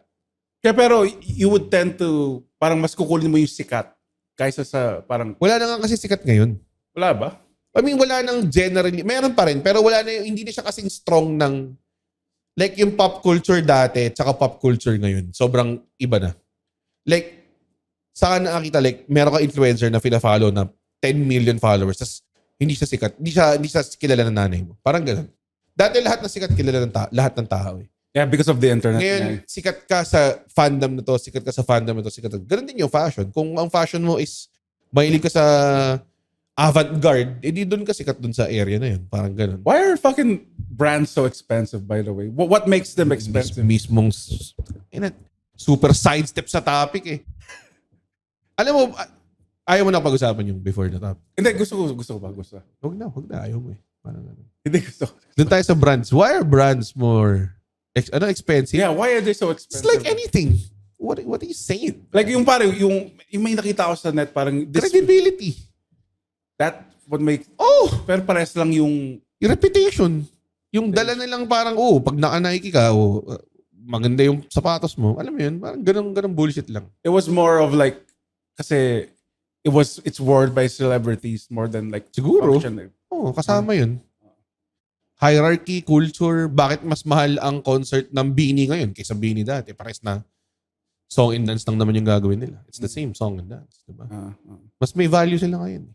Kaya pero you would tend to, parang mas kukulin mo yung sikat kaysa sa parang... Wala na nga kasi sikat ngayon. Wala ba? I mean, wala nang generally. Meron pa rin, pero wala na hindi na siya kasing strong ng like yung pop culture dati tsaka pop culture ngayon. Sobrang iba na. Like, saan nakakita, like, meron ka influencer na fina-follow na 10 million followers, tas hindi siya sikat. Hindi siya kilala ng nanay mo. Parang ganun. Dati lahat ng sikat kilala ng lahat ng tao eh. Yeah, because of the internet. Ngayon, sikat ka sa fandom na to, sikat ka sa fandom na to, sikat ka. Ganun din yung fashion. Kung ang fashion mo is mahilig ka sa avant-garde, edi doon ka sikat doon sa area na yun. Parang ganun. Why are fucking brands so expensive, by the way? What makes them expensive? Mismong super sidestep sa topic eh. Alam mo, ayaw mo na pag-usapan yung before na topic. Hindi, gusto ko pa. Huwag na. Ayaw mo eh. Parang ganun. Hindi gusto ko. Doon tayo sa brands. Why are brands more expensive? Yeah, why are they so expensive? It's like anything. What are you saying? Like yung parang, yung may nakita ko sa net, parang... Credibility. That would make... Oh! Pero pares lang yung... Yung reputation. Yung dala nilang parang, pag naka-Nike ka, maganda yung sapatos mo. Alam mo yun, parang ganun bullshit lang. It was more of like, kasi it's worn by celebrities more than like... Siguro. Function. Kasama yun. Hierarchy, culture, bakit mas mahal ang concert ng Beanie ngayon kaysa Beanie dati? Pares na song and dance lang naman yung gagawin nila. It's the same song and dance. Diba? Mas may value sila ngayon.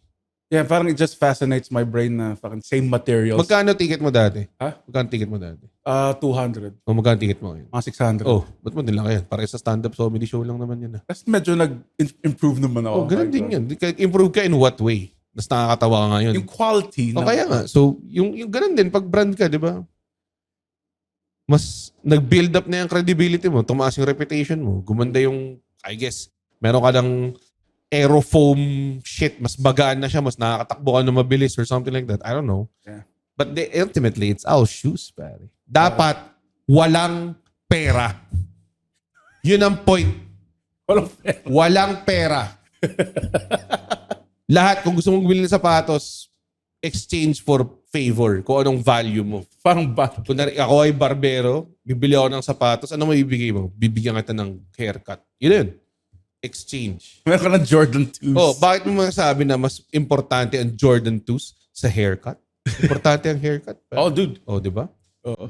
Yeah, parang it just fascinates my brain na fucking same materials. Magkano ticket mo dati? Ha? Magkano ticket mo dati? 200. O magkano ticket mo ngayon? Mga 600. Oh, ba't mo din lang yan? Para sa stand-up comedy show lang naman yan. Tapos medyo nag-improve naman ako. Oh, ganun din yan. Improve ka in what way? Mas nakakatawa ka ngayon. Yung quality. O kaya nga. So, yung ganun din, pag brand ka, di ba? Mas nag-build up na yung credibility mo. Tumaas yung reputation mo. Gumanda yung, I guess, meron ka ng aerofoam shit. Mas bagaan na siya. Mas nakakatakbo ka na mabilis or something like that. I don't know. Yeah. But ultimately, it's our shoes, pare. Dapat walang pera. Yun ang point. Walang pera. Lahat, kung gusto mong bumili ng sapatos, exchange for favor. Kung anong value mo. Parang ba? Kung ako ay barbero, bibili ako ng sapatos, ano mabibigay mo? Bibigyan kita ng haircut. Yun. Exchange. Meron ka ng Jordan 2s. Oh, bakit mo masasabi na mas importante ang Jordan 2s sa haircut? Importante ang haircut. Oh, dude. Oh, di ba? Oo.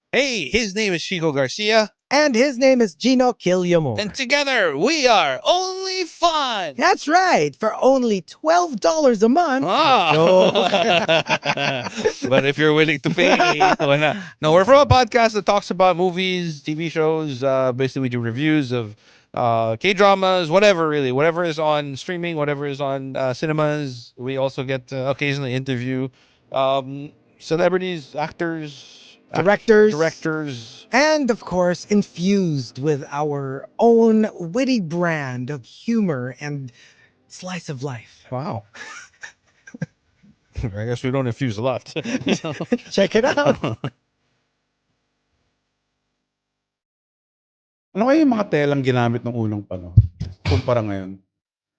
Hey, his name is Chico Garcia. And his name is Gino Killiamore. And together we are Only Fun. That's right, for only $12 a month. But if you're willing to pay, why not? No, we're from a podcast that talks about movies, TV shows. Basically, we do reviews of K-dramas, whatever really. Whatever is on streaming, whatever is on cinemas. We also get to occasionally interview celebrities, actors, directors. And of course, infused with our own witty brand of humor and slice of life. Wow. I guess we don't infuse a lot. Check it out. Ano kaya yung mga telang ginamit ng unang panahon? Kumpara ngayon.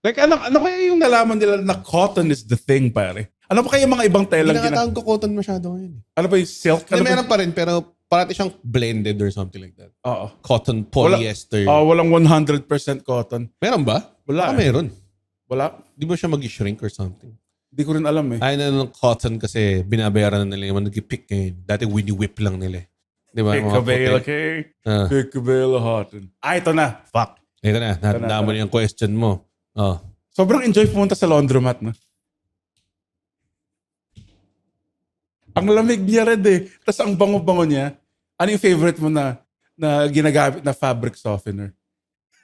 Like, ano kaya yung nalaman nila na cotton is the thing, pare? Ano pa kaya yung mga ibang telang Hindi nakatawag ko cotton masyado ngayon. Ano ba yung silk? Hindi, Ano ba? meron pa rin, pero parati siyang blended or something like that. Oo. Cotton, polyester. Walang 100% cotton. Meron ba? Wala. Baka meron. Wala. Di ba siya mag-shrink or something? Hindi ko rin alam eh. Ay na ng cotton kasi binabayaran na nila yung nag-pick ngayon. Dati Winnie Whip lang nila eh. Di ba? Mga Pick-a-bale, puti. okay? Ah. Pick-a-bale cotton. Ito na. Fuck. Ito na, natanda mo na yung question mo. Oh. Sobrang enjoy pumunta sa laundromat, no? Ang lamig niya red eh. Tapos ang bango-bango niya. Ano yung favorite mo na ginagamit na fabric softener?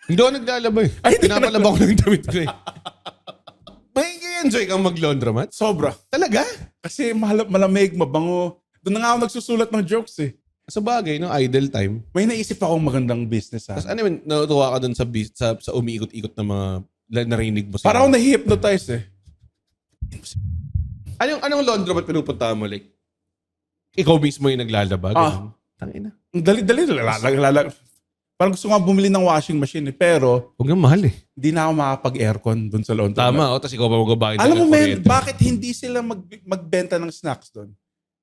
Hindi ako naglalaba eh. Ay, hindi ka Pinapalaba ko ng damit ko eh. May enjoy kang mag-laundromat? Sobra. Talaga? Kasi malamig, mabango. Doon na nga ako nagsusulat ng jokes eh. Sa bagay, no, idle time. May naisip akong magandang business ha. Tapos ano yun, natutuwa ka dun sa umiikot-ikot na mga narinig mo sila. Parang ako na-hypnotize eh. Anong laundromat pinupunta mo? Like, ikaw mismo yung naglalaba? Ganun. Tangina. Ang dali-dali. Parang gusto ko nga bumili ng washing machine eh. Pero Huwag nang mahal eh. hindi na ako makapag-aircon doon sa laundromat. Tama, o. Tapos ikaw pa magbabayad. Alam mo ng men, kuryente. bakit hindi sila magbenta ng snacks doon?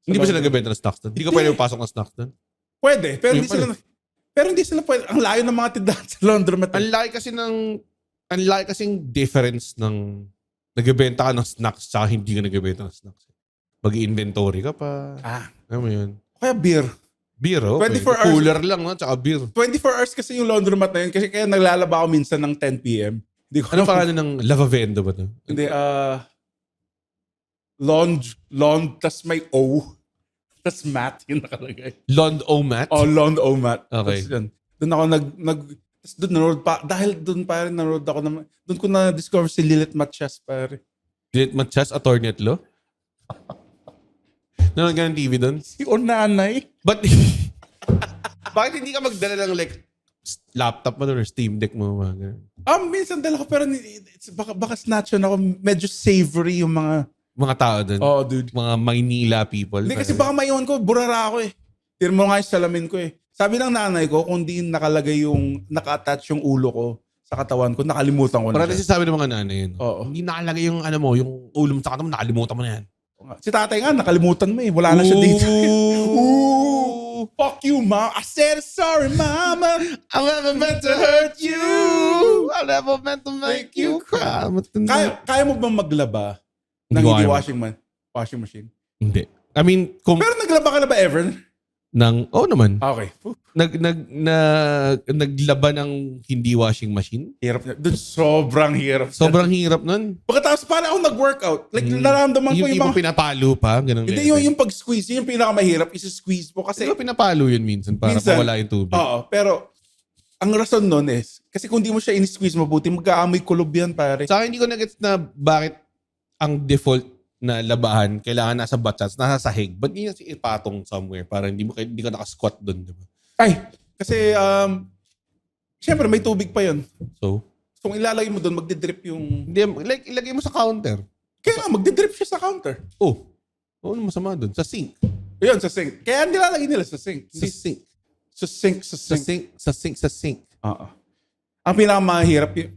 Hindi ba sila nagbebenta ng stocks doon? Hindi ka pwede pasok ng stocks doon? Pwede, pero Yun hindi sila pwede. Ang layo ng mga tindahan sa laundromat. Ang laki kasing difference ng nagbebenta ka ng snacks sa hindi ka nagbebenta ng snacks. Mag-inventory ka pa. Alam mo yun? Kaya beer. Beer, oh. 24 hours. Cooler lang, no? Tsaka beer. 24 hours kasi yung laundromat na yun. Kasi kaya naglalaba ako minsan ng 10 p.m. Hindi ko Anong pangalan ng Lavavendo ba to? Hindi, tas may O. Tas mat, yun nakalagay. Lond-O-Mat? Lond-O-Mat. Okay. Tas yun. Doon ako tas doon nanood pa, dahil doon pa rin nanood ako doon ko na-discover si Lilith Matias pare. Lilith Matias, attorney at law? Nanood ka ng TV doon? Si Onanay. But, bakit hindi ka magdala ng like, laptop mo doon or Steam Deck mo? Mga ganun? Minsan dala ko pero baka snatch yun ako. Medyo savory yung Mga tao doon? Oh, dude. Mga Maynila people? Hindi kasi baka maiwan ko, burara ako eh. Tira mo nga yung salamin ko eh. Sabi ng nanay ko, kung di nakalagay naka-attach yung ulo ko sa katawan ko, nakalimutan ko na Parang siya. sabi ng mga nanay yun. Oo. Hindi nakalagay yung yung ulo mo sa katawan mo, nakalimutan mo na yan. Si tatay nga, nakalimutan mo eh. Wala na siya dito. Ooh, fuck you, ma. I said sorry, mama. I never meant to hurt you. I never meant to make you cry. Kaya mo bang maglaba ng Hindi ko hindi kaya. washing machine? Hindi. I mean, kung Pero naglaba ka na ba ever? naman. Okay. naglaban ng hindi washing machine. Hirap na. Dude, sobrang hirap. Sobrang hirap nun. Pagkatapos para ako nag-workout. Like, nararamdaman ko Yung yung mga... pinapalo pa. Ganun Hindi, yung pag-squeeze. Yun yung pinakamahirap. Isa-squeeze mo. Kasi, Kasi pinapalo yun minsan para mawala yung tubig. oo. Pero, ang rason nun is, kasi kung di mo siya in-squeeze mabuti, mag-aamoy kulob yan, pare. Sa akin, hindi ko na-gets na bakit ang default na labahan kailangan nasa batsats, nasa sahig. Ba't hindi na ipatong somewhere para hindi ka nakasquat doon, di ba? Ay, kasi, syempre, may tubig pa yun. So, Kung ilalagay mo doon, magdidrip yung... hindi, like, ilagay mo sa counter. Kaya nga, magdidrip siya sa counter. Oh, ano masama doon? Sa sink. Yun, sa sink. Kaya nilalagay nila sa sink. Sa sink. Sa sink, sa Sa sink. sink. Sa sink. Oo. Ang pinakamahirap yung...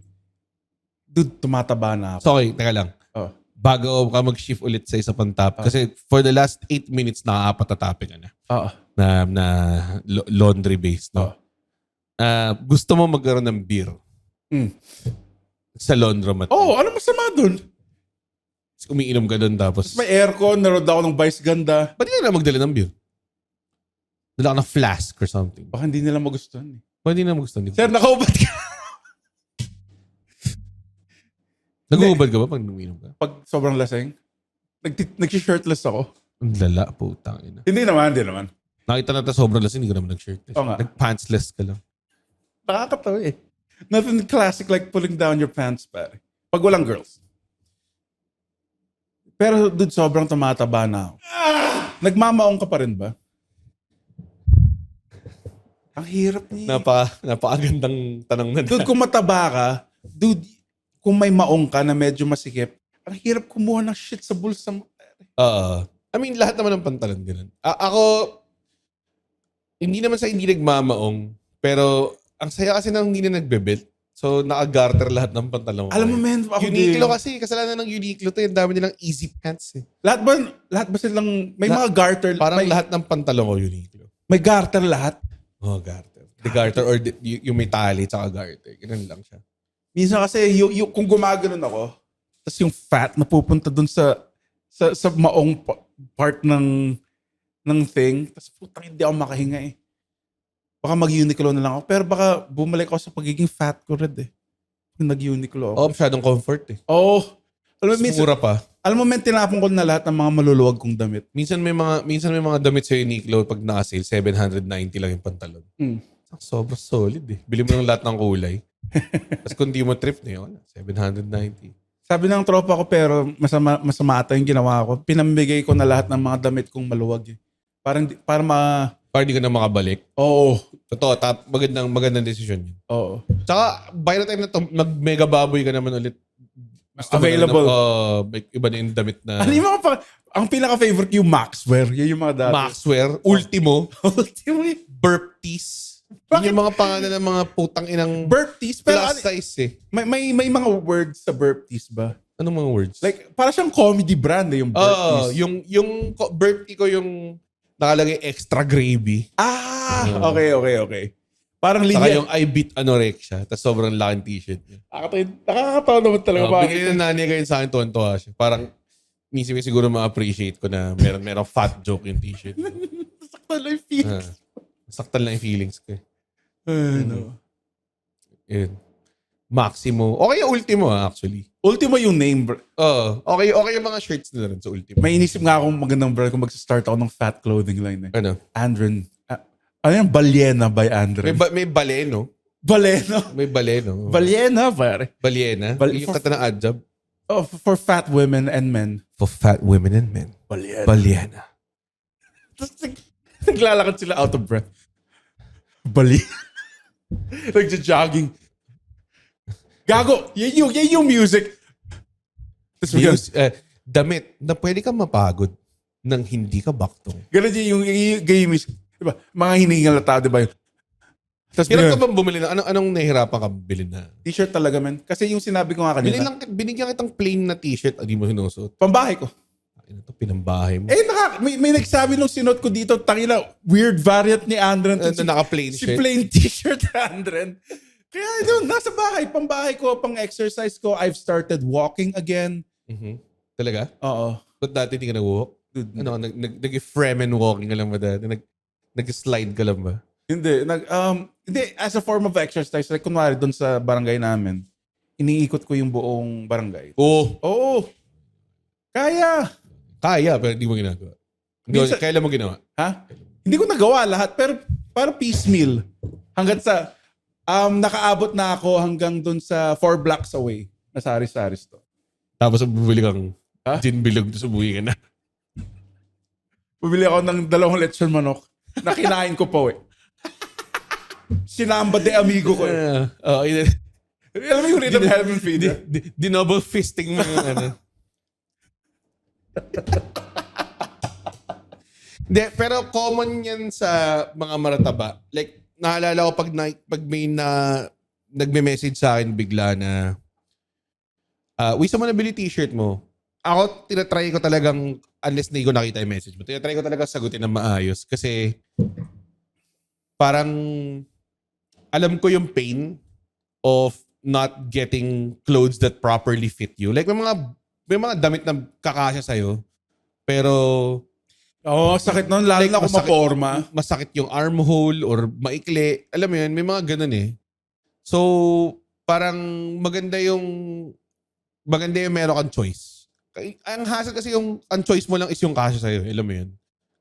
Dude, tumataba na ako. So, okay, teka lang. Oh. Bago ka mag-shift ulit sa isa pang topic. Kasi for the last 8 minutes, nakaapat na topic ka na. Oo. Na laundry-based. No? Gusto mo magkaroon ng beer sa laundromat. Oh, ano masama doon? Umiinom ka doon tapos... May aircon, naroon ako ng vice ganda. Ba't hindi na magdala ng beer? Dala ka ng flask or something. Baka hindi nila magustuhan eh. Ba't hindi na magustuhan? Sir, nakaubat ka. Nag-uubad ka ba pag umiinom ka? Pag sobrang laseng, nag-shirtless ako. Ang lala, putang ina. Hindi naman. Nakita na sobrang lasing, hindi ka naman nag-shirtless. Oo nga. Nag-pantsless ka lang. Nakakatawa eh. Nothing classic like pulling down your pants, pare. Pag walang girls. Pero dude, sobrang tumataba na ako. Nagmamaong ka pa rin ba? Ang hirap niya. Napakagandang tanong na. Dude, kung mataba ka, dude, kung may maong ka na medyo masikip, ang hirap kumuha ng shit sa bulsa mo. I mean, lahat naman ng pantalon ganun. Ako, hindi naman sa hindi nagmamaong, pero ang saya kasi nang hindi na nagbe-belt. So, naka-garter lahat ng pantalon ko. Alam mo, man, ako Uniqlo din. kasi, kasalanan ng Uniqlo to, yung dami nilang easy pants eh. Lahat ba silang, may mga garter, Parang may, lahat ng pantalon ko Uniqlo. may garter lahat. Oh, garter. The garter or yung may tali tsaka garter. Ganun lang siya. Minsan kasi, kung gumaganon ako, tapos yung fat na pupunta dun sa maong part ng thing, tapos putang hindi ako makahinga eh. Baka mag-Uniqlo na lang ako. Pero baka bumalik ako sa pagiging fat ko red eh. Kung nag-Uniqlo ako. Oh, masyadong comfort eh. Oh. Alam mo, minsan, Mura pa. alam mo, men, tinapon ko na lahat ng mga maluluwag kong damit. Minsan may mga damit sa Uniqlo pag naka-sale, 790 lang yung pantalon. Sobrang solid eh. Bili mo ng lahat ng kulay. Tapos kung di mo trip na yun, 790. Sabi ng tropa ko, pero masama ata yung ginawa ko. Pinamigay ko na lahat ng mga damit kong maluwag eh. Para Para di ka na makabalik. Oo. Totoo, magandang desisyon yun. Oo. Tsaka, by the time na to, mag-mega baboy ka naman ulit. Gusto mo Available. Iba na yung damit na... Ano yung mga ang pinaka-favorite yung Maxwear. Yan yung mga dati. Maxwear, Ultimo, Ultimate. Burp Tees. Yun yung mga pangalan ng mga putang inang Burp tees. Pero plus size eh. may mga words sa burp tees ba? Anong mga words? Like, para siyang comedy brand eh, yung burp tees. yung burp tea ko yung nakalagay extra gravy. Okay. Parang Saka linya. yung I beat anorexia. Tapos sobrang laking t-shirt niya. Nakakatawa naman talaga. Bigay ng nanay ko yun sa akin, tuwan-tuwa siya. Parang, minsan siguro ma-appreciate ko na merong fat joke yung t-shirt. Saktan lang yung feelings. Saktan lang yung feelings ko eh. No. Yun. Maximo. Okay yung Ultimo actually. Ultimo yung name. Okay yung mga shirts nila rin sa Ultimo. May inisip nga akong magandang brand kung mag-start ako ng fat clothing line eh. Ano? Andren. Ano yung Balyena by Andren? May baleno. Baleno. May baleno. Balyena, pare. Balyena. Yung kata ng adjab. Oh, for fat women and men. For fat women and men. Balyena. Balyena. Tapos naglalakad sila out of breath. Balyena. Nagja-jogging. Gago. Yan yung music. Tapos Damit na pwede kang mapagod nang hindi ka baktong. ganun yung music. Diba? Mga hinihingal na tao, diba? Tapos Hirap ka bang bumili na? Anong nahihirapan ka bumili na? t-shirt talaga, man. Kasi yung sinabi ko nga kanina, Binigyan kitang plain na t-shirt, hindi mo sinusuot. pambahay ko. Ito, pinambahay mo. May nagsabi nung sinot ko dito, tangina, weird variant ni Andren. Naka-plain Si shirt. plain t-shirt ni Andren. Kaya doon, nasa bahay, pambahay ko, pang-exercise ko. I've started walking again. Talaga? Oo. Ba't dati hindi ka nag-walk? Ano, nag-Fremen walking ka lang ba dati? Nag-slide ka lang ba? Hindi. Hindi, as a form of exercise, like kunwari doon sa barangay namin, iniikot ko yung buong barangay. Oo. Kaya. Kaya, pero hindi mo ginagawa. Kailan mo ginawa? Ha? Hindi ko nagawa lahat, pero para piecemeal. Hanggang sa, nakaabot na ako hanggang doon sa 4 blocks away na Sari-Sari store. Tapos bumili kang gin bilog sa buwi ka na. Bumili ako ng 2 lechon manok na kinain ko pa Sinamba de amigo ko Alam mo yung rhythm heaven feeder? Double fisting mo yung ano. Hindi, pero common yan sa mga marataba. Like, naalala ko pag may nagme-message sa akin bigla na Wisa mo nabili t-shirt mo. Ako, tinatry ko talagang, unless hindi ko nakita yung message mo, tinatry ko talaga sagutin ng maayos kasi parang alam ko yung pain of not getting clothes that properly fit you. Like, may mga damit na kakasya sa'yo, pero sakit nun. Lalo na kung maporma. Masakit yung armhole or maikli. Alam mo yun, may mga ganun eh. So, parang maganda yung meron kang choice. Ang hassle kasi ang choice mo lang is yung kasya sa'yo. Alam mo yun?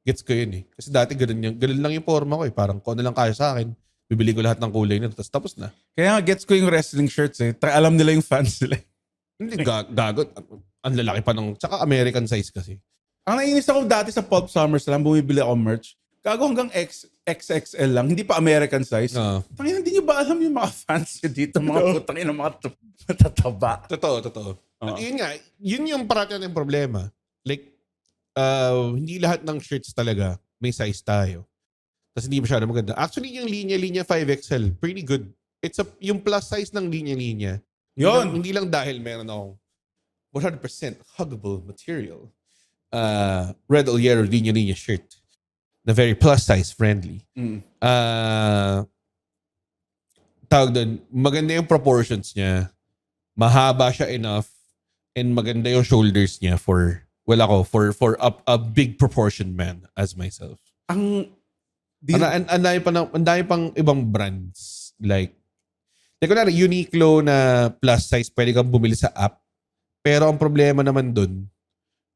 Gets ko yun eh. Kasi dati ganun lang yung forma ko eh. Parang kung ano lang kasya sa akin, bibili ko lahat ng kulay nito. Tapos na. Kaya nga gets ko yung wrestling shirts eh. Alam nila yung fans nila. Hindi, gagot. Ang lalaki pa ng... Tsaka American size kasi. Ang naiinis ako dati sa Pulp SummerSlam, bumibili ako merch. Gago hanggang XXL lang. Hindi pa American size. Tangina, hindi nyo ba alam yung mga fans nyo dito? Mga putangin ng mga matataba. Totoo. Yun nga, yun yung parati ng problema. Like, hindi lahat ng shirts talaga may size tayo. Tapos hindi masyado maganda. Actually, yung linya 5XL, pretty good. Yung plus size ng linya. Yun. Hindi lang dahil meron akong 100% huggable material. Red Oliero linya shirt na very plus size friendly. Tawag doon, maganda yung proportions niya. Mahaba siya enough and maganda yung shoulders niya for a big proportion man as myself. Ang dami pang ibang brands like kunwari Uniqlo na plus size pwede kang bumili sa app. Pero ang problema naman doon,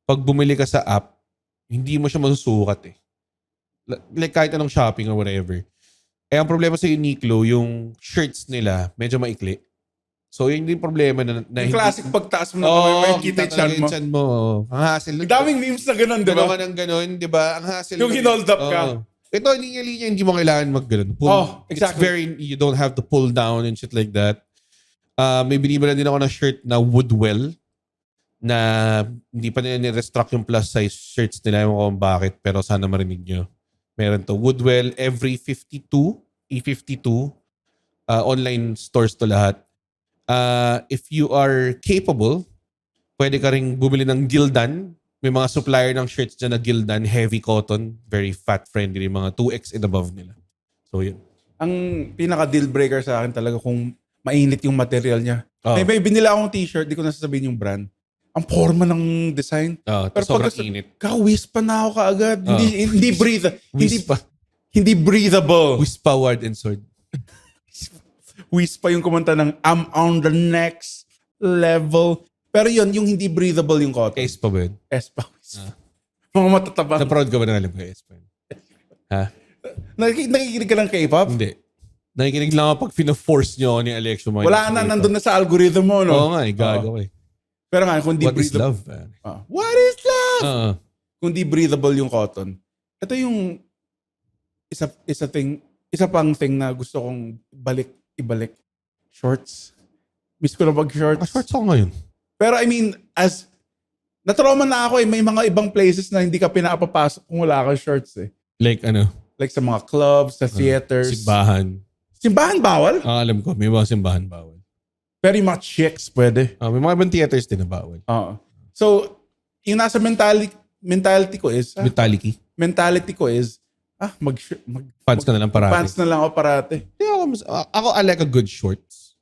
pag bumili ka sa app, hindi mo siya masusukat eh. Like kahit anong shopping or whatever. Ang problema sa Uniqlo, yung shirts nila, medyo maikli. So, yun yung problema na yung classic pagtaas mo na may kita yung chan mo. Ang hassle. Daming memes na ganun, di ba? Ganun, di ba? Ang hassle. Yung hinold up ka. Ito, linya-linya, hindi mo kailangan mag-ganun. Exactly. You don't have to pull down and shit like that. May binibila din ako ng shirt na Woodwell na hindi pa nila ni-restock yung plus size shirts nila. Ewan ko kung bakit, pero sana marinig nyo. Meron to. Woodwell, every 52, E52, online stores to lahat. If you are capable, pwede ka ring bumili ng Gildan. May mga supplier ng shirts dyan na Gildan, heavy cotton, very fat-friendly, mga 2X and above nila. So, yun. Ang pinaka-deal breaker sa akin talaga kung mainit yung material niya. May binila akong t-shirt, di ko nasasabihin yung brand. Ang forma ng design. Pero sobrang init. Wispa na ako kaagad. Hindi Hindi breathable. Wispa, word and sword. Wispa yung kumanta ng I'm on the next level. Pero yun, yung hindi breathable yung cotton. Espa ba yun? Espa. Mga matatabang. Na-proud ka ba na alam ko Espa? Ha? Nakikinig ka ng K-pop? Hindi. Nakikinig lang ako pag fina-force nyo ni Alexio. Wala na, nandun na sa algorithm mo, no? Oo nga, gago ko eh. Pero nga, kung di What is love, man? What is love? Kung di breathable yung cotton. Ito yung isa pang thing na gusto kong ibalik. Shorts. Miss ko na mag-shorts. Shorts ako ngayon. Pero I mean, na-trauma na ako eh. May mga ibang places na hindi ka pinapapasok kung wala kang shorts eh. Like ano? Like sa mga clubs, sa theaters. Simbahan. Simbahan bawal? Alam ko, may mga simbahan bawal. Pero yung mga chicks pwede. May mga ibang theaters din na bawal. So, yung nasa mentality ko is, pants ka na lang parati. Pants na lang ako parati. Ako, I like a good shorts.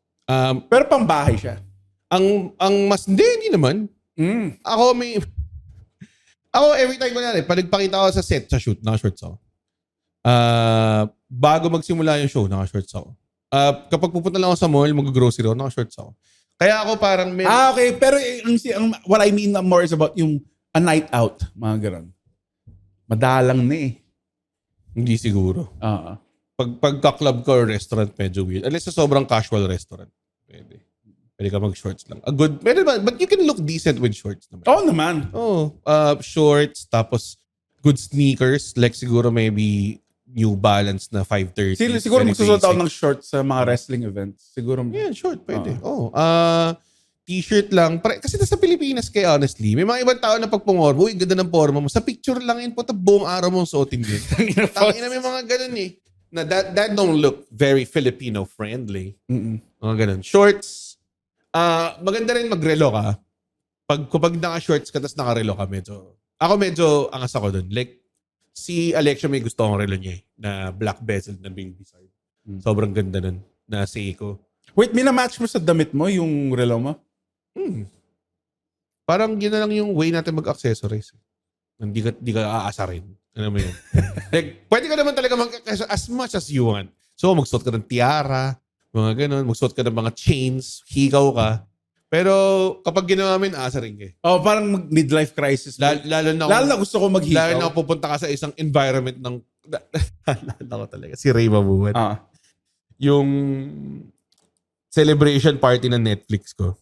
Pero pambahay siya. Hindi naman. Ako every time ko na pag nagpakita ako sa set, sa shoot, naka-shorts ako. Bago magsimula yung show, naka-shorts ako. Kapag pupunta lang ako sa mall, mag-grocery ako, naka-shorts ako. Kaya ako parang Okay. Pero what I mean more is about yung a night out. Mga ganun. Madalang na eh. hindi siguro. Pagka-club ko or restaurant, medyo weird. Unless sa sobrang casual restaurant. Pwede ka mag-shorts lang. But you can look decent with shorts naman. Oo naman. Shorts, tapos good sneakers. Like siguro maybe New Balance na 530. Siguro magsusuot ako ng shorts sa mga wrestling events. Siguro. Yeah, short. Pwede. T-shirt lang. Kasi nasa Pilipinas kaya honestly, may mga ibang tao na pag pumorma, uy, ganda ng forma mo. Sa picture lang yun po, buong araw mong suotin yun. Tangina may mga ganun eh. Na that don't look very Filipino friendly. Mga ganun. Shorts. Maganda rin magrelo ka. Kapag naka-shorts ka tapos nakarelo ka, medyo angas ako dun. Like, si Alexia may gusto akong relo niya na black bezel na baby side. Sobrang ganda nun. Na Seiko. Wait, minamatch mo sa damit mo yung relo mo? Parang yun na lang yung way natin mag-accessorize. Hindi ka aasa rin. Ano mo yun? Like, pwede ka naman talaga mag-accessorize as much as you want. So, magsuot ka ng tiara, mga ganun. Magsuot ka ng mga chains, higaw ka. Pero kapag ginawa mo yun, aasa rin ka. Parang midlife crisis. Lalo na gusto ko maghigaw. Lalo na pupunta ka sa isang environment ng... Lalo ko talaga. Si Ray Mabuhat. Yung celebration party ng Netflix ko.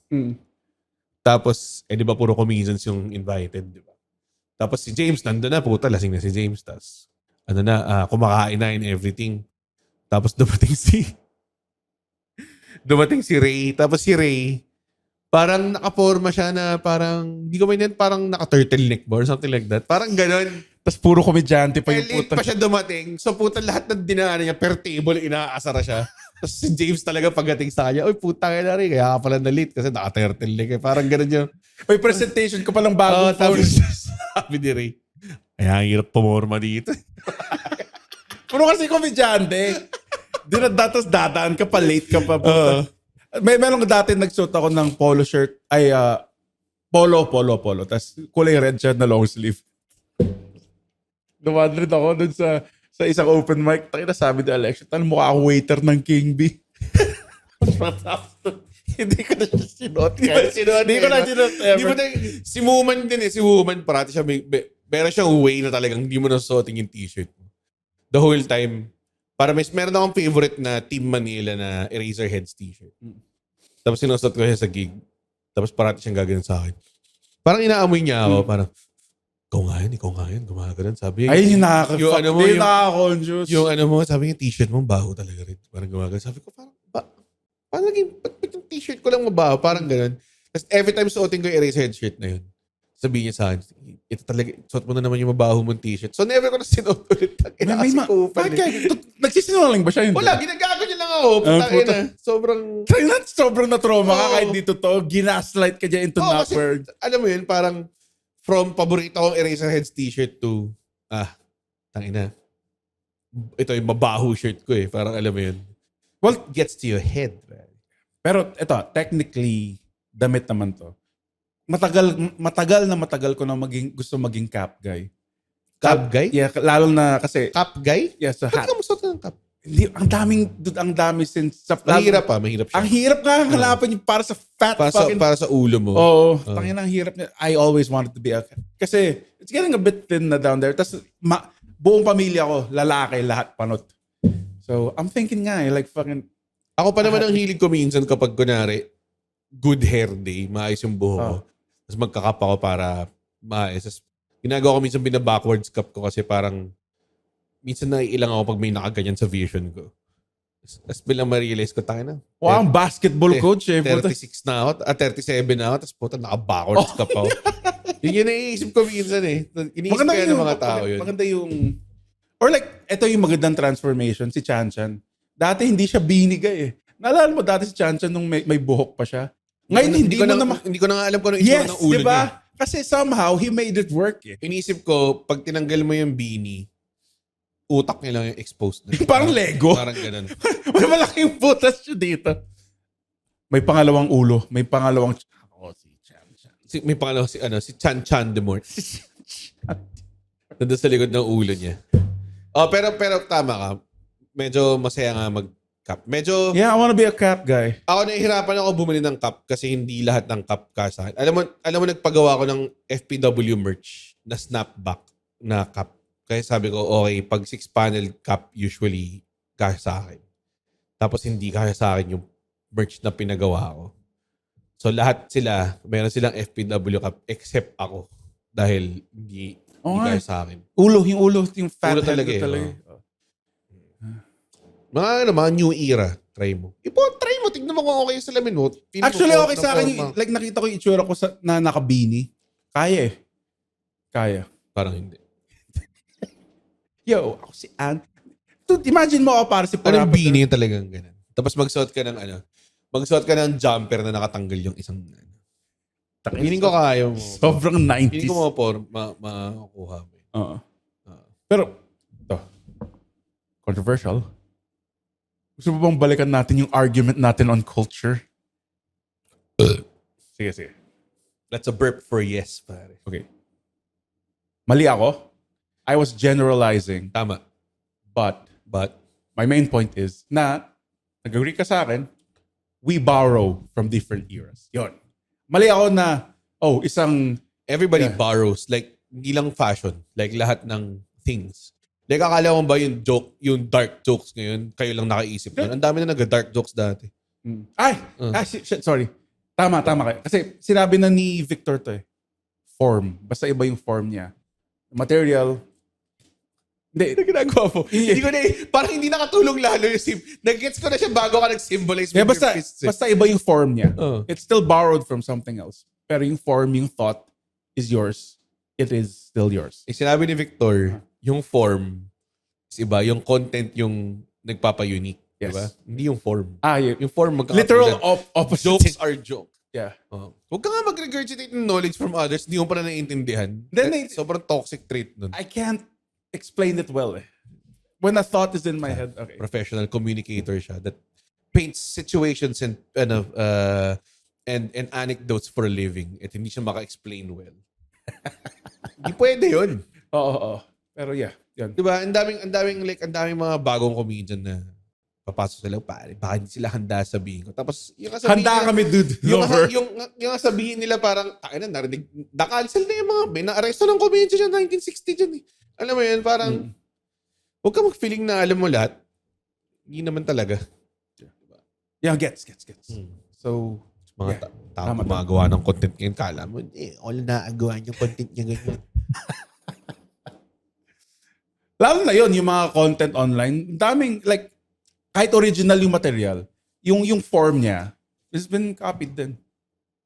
Tapos, di ba puro comedians yung invited, di ba? Tapos si James, nandun na, puta, lasing na si James. Tapos, kumakain na and everything. Tapos dumating si Ray. Tapos si Ray, parang nakaporma siya na parang, hindi ko mainit, parang naka-turtleneck ba or something like that. Parang ganon. Tapos puro komedyante pa yung Late puta. pa siya dumating. So puta, lahat ng dinaanan niya per table, inaasara siya. Tapos si James talaga pagdating sa kanya, uy, puta ka na rin. Kaya ka pala na-late kasi naka-turtleneck. Parang ganon yung... May presentation ka palang bagong phone. Tapos sabi ni Ray, kaya ang hirap pumorma dito. Puro kasi komedyante. Tapos dadaan ka pa, late ka pa. Meron dati nagsuot ako ng polo shirt. Polo. Tapos kulay red shirt na long sleeve. Dumadrid ako dun sa isang open mic. Takina sabi ni Alexia, mukha ako waiter ng King B. Hindi ko na siya sinuot. Hindi ko na sinuot ever. Si Woman din eh. Si Woman parati siya meron siyang way na talagang hindi mo nasuotin yung t-shirt mo. The whole time. Meron akong favorite na Team Manila na Eraserheads t-shirt. Tapos sinusot ko siya sa gig. Tapos parati siyang gagawin sa akin. Parang inaamoy niya ako. Parang, ikaw nga yun. Gumagano'n. Sabi niya. Ayun yung nakaka-fuck. Yung nakaka-conscious. Yung sabi niya, t-shirt mo, baho talaga rin. Parang gumagano'n. Sabi ko, parang naging, ba't yung t-shirt ko lang mabaho? Parang gano'n. Tapos every time suotin ko yung Eraserhead shirt na yun, sabihin niya sa akin, ito talaga, suot mo na naman yung mabaho mong t-shirt. So never ko na sinuot ulit. Nagsisinungaling ba siya yun? Wala, ginagago niya lang ako. Sobrang na-trauma ka kahit dito to. Ginaslight ka dyan into Napper. Alam mo yun, parang from paborito kong Eraserheads t-shirt to, tangina. Ito yung mabaho shirt ko eh. Parang alam mo yun. Well, it gets to your head. Right? Pero ito, technically, damit naman to. Matagal ko na gusto maging cap guy. Cap guy? Yeah, lalo na kasi... Cap guy? Yeah, sa hat. Ba't ka mo suot ng cap? Hindi, ang dami since... Mahirap siya. Ang hirap nga hanapin yung para sa fat para sa ulo mo. Oo. Tangin ang hirap niya. I always wanted to be a... Kasi it's getting a bit thin na down there. Tapos buong pamilya ko, lalaki, lahat panot. So, I'm thinking nga like fucking... Ako pa naman ang hilig ko minsan kapag kunwari, good hair day, maayos yung buho ko. Tapos magkakap ako para maayos. Tapos ginagawa ko minsan bina-backwards cup ko kasi parang minsan naiilang ako pag may nakaganyan sa vision ko. Tapos bilang ma-realize ko, tayo na. Wow, ang basketball coach eh. 36 na ako, 37 na ako, tapos puta, naka-backwards cup ako. Yun yung naiisip ko minsan eh. Iniisip ko yan ng mga tao yun. Maganda yung... Or like, ito yung magandang transformation, si Chan Chan. Dati hindi siya binigay eh. Naalala mo dati si Chan Chan nung may buhok pa siya? Ngayon hindi ko na nga alam kung ano itsura ng ulo diba? niya. Kasi somehow, he made it work eh. Inisip ko, pag tinanggal mo yung beanie, utak niya lang yung exposed na. Parang Lego. Parang ganun. May malaking butas siya dito. May pangalawang ulo. May pangalawang... si Chan Chan. May pangalawa si Chan Chan Demort. Nandun sa likod ng ulo niya. Pero tama ka. Medyo masaya nga mag-cup. Medyo, Yeah, I wanna be a cap guy. ako nahihirapan ako bumili ng cup kasi hindi lahat ng cup kasahan. Alam mo nagpagawa ko ng FPW merch na snapback na cup. Kaya sabi ko, okay, pag 6-panel cup, usually kaya sa akin. Tapos hindi kaya sa akin yung merch na pinagawa ko. So lahat sila, meron silang FPW cup except ako. Dahil hindi kaya sa akin. Yung ulo, yung fat Ulo head talaga ko eh, talaga. Mga new era, try mo. Try mo, tignan mo kung okay yung salamin mo. Feeling Actually, mo, okay sa akin. Like, nakita ko yung itsura ko na nakabini. Kaya eh. Kaya. Parang hindi. Yo, ako si Ant. Dude, imagine mo ako para si Parang Parapet. beanie yung talagang ganun. Tapos magsuot ka ng jumper na nakatanggal yung isang Feeling ko kaya mo. Sobrang 90s. Feeling ko makukuha mo. Oo. Pero, ito. Controversial. Gusto mo bang balikan natin yung argument natin on culture? Sige. That's a burp for yes, pare. Okay. Mali ako. I was generalizing. Tama. But, But, my main point is na, nag-agree ka sa akin, we borrow from different eras. Yon. Mali ako na, isang, everybody Yeah. borrows. Like, hindi lang fashion. Like, lahat ng things. Like, akala mo ba yung dark jokes ngayon, kayo lang nakaisip nun? Ang dami na nag-dark jokes dati. shit, sorry. Tama kayo. Kasi sinabi na ni Victor to eh. Form. Basta iba yung form niya. Material. Hindi. Ginagawa mo. Hindi ko na parang hindi nakatulong lalo yung nag-gets ko na siya bago ka nag-symbolize Yeah, with your fists. basta iba yung form niya. Oh. It's still borrowed from something else. Pero yung form, yung thought is yours. It is still yours. Sinabi ni Victor, yung form is iba. Yung content yung nagpapa-unique. Yes. Diba? Hindi yung form. Yeah. Yung form Literal opposite. Jokes are joke. Yeah. Huwag ka nga mag-regurgitate ng knowledge from others. Hindi mo pa na naiintindihan. Then Sobrang toxic trait nun. I can't explain it well eh. When a thought is in my head, okay. Professional communicator siya that paints situations and anecdotes for a living at hindi siya maka-explain well. Hindi pwede yun. Oo. Pero yeah, yun. Diba? Ang daming mga bagong comedian na papasok sila, pare, baka hindi sila handa sabihin ko. Tapos, yung sabihin Handa kami, dude. yung sabihin nila parang, narinig, na-cancel na yung mga, na-arresto ng comedian dyan, 1960 dyan eh. Alam mo yun, parang, huwag ka mag-feeling na alam mo lahat. Hindi naman talaga. Yeah, gets. So, Mga tao gumagawa ng content ngayon, kala mo, all na agawa yung content niya ganyan. lalo na yun, yung mga content online, daming, like, kahit original yung material, yung form niya, has been copied din.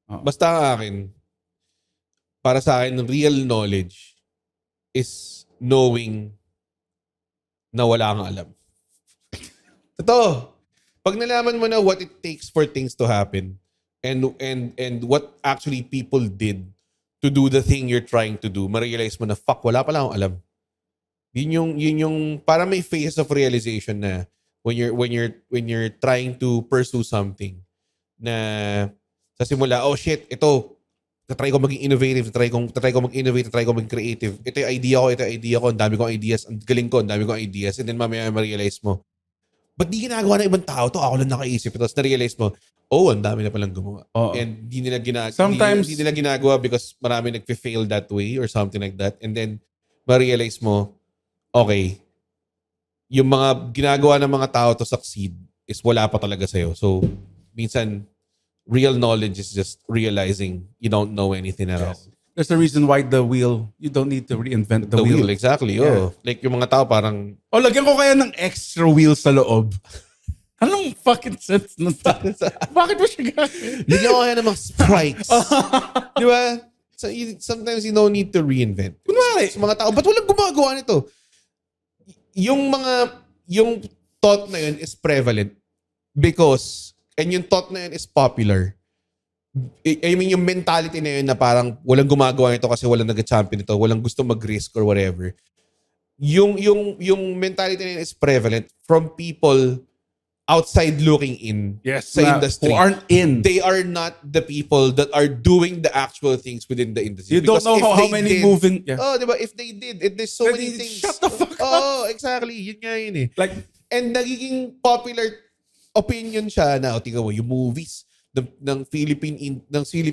Basta akin, para sa akin, real knowledge is knowing na wala kang alam. Totoo. Pag nalaman mo na what it takes for things to happen and what actually people did to do the thing you're trying to do, ma-realize mo na, fuck, wala pala akong alam. Yun yung para may phase of realization na when you're trying to pursue something na sa simula, oh shit, ito, tatry ko maging innovative, tatry ko mag-innovate, tatry ko maging creative. Ito yung idea ko, ang dami kong ideas, ang galing ko, ang dami kong ideas, and then mamaya ma-realize mo, ba't di ginagawa ng ibang tao to? Ako lang nakaisip. Tapos na-realize mo, ang dami na palang gumawa. And di nila ginagawa because marami nag-fail that way or something like that. And then, ma-realize mo, okay, yung mga ginagawa ng mga tao to succeed is wala pa talaga sa'yo. So, minsan, real knowledge is just realizing you don't know anything at all. There's a reason why the wheel, you don't need to reinvent the wheel. Exactly. Yeah. Like yung mga tao parang... lagyan ko kaya ng extra wheel sa loob. Anong fucking sense nun? Bakit mo siya gagawin? Lagyan ko kaya ng mga spikes. Di ba? So, sometimes you don't need to reinvent. Kunwari. Sa mga tao, ba't walang gumagawa nito? Yung thought na yun is prevalent because, and yung thought na yun is popular. I mean, yung mentality na yun na parang walang gumagawa nito kasi walang nag-champion nito, walang gusto mag-risk or whatever. Yung mentality na yun is prevalent from people outside looking in sa industry. Who aren't in. They are not the people that are doing the actual things within the industry. You don't know how many moving... Yeah. Oh, diba? If they did, there's so many things. Shut the fuck up. Oh, exactly. Yun nga yun eh. Like, and nagiging popular opinion siya na, tingnan mo, yung movies ng Philippine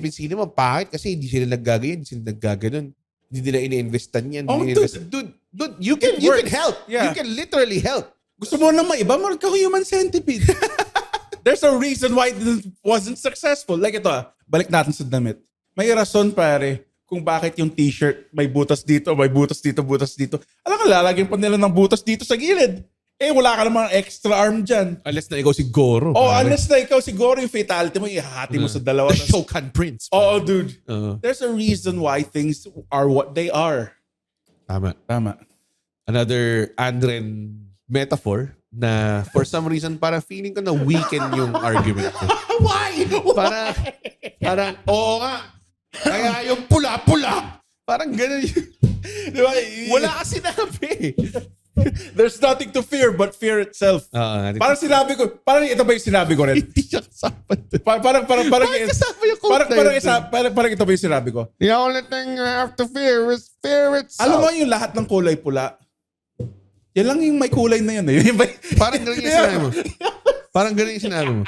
cinema, bakit? Kasi hindi sila naggagayan, hindi sila naggaganon. Hindi nila ini-investan yan. Dude, you can help. Yeah. You can literally help. Gusto mo na maiba, magka-human centipede. There's a reason why it wasn't successful. Like ito balik natin sa damit. May rason pare kung bakit yung t-shirt may butas dito, butas dito. Alam ka, lalagyan pa nila ng butas dito sa gilid. Wala ka namang extra arm dyan. Unless na ikaw si Goro. Unless na ikaw si Goro, yung fatality mo, ihati mo sa dalawa. The Shokan Prince. Dude. There's a reason why things are what they are. Tama. Another Andren metaphor na for some reason para feeling ko na weaken yung argument ko. Why? Parang, oo nga. Kaya yung pula-pula. Parang ganun yun. Diba? Wala ka sinabi. There's nothing to fear but fear itself. Parang sinabi ko, parang ito ba yung sinabi ko rin? Hindi siya kasama. Parang Bakit kasama yung quote parang ito ba yung sinabi ko? The only thing you have to fear is fear itself. Alam mo yung lahat ng kulay pula? Yan lang yung may kulay na yun. Parang ganun yung sinabi mo. Parang ganun yung sinabi mo.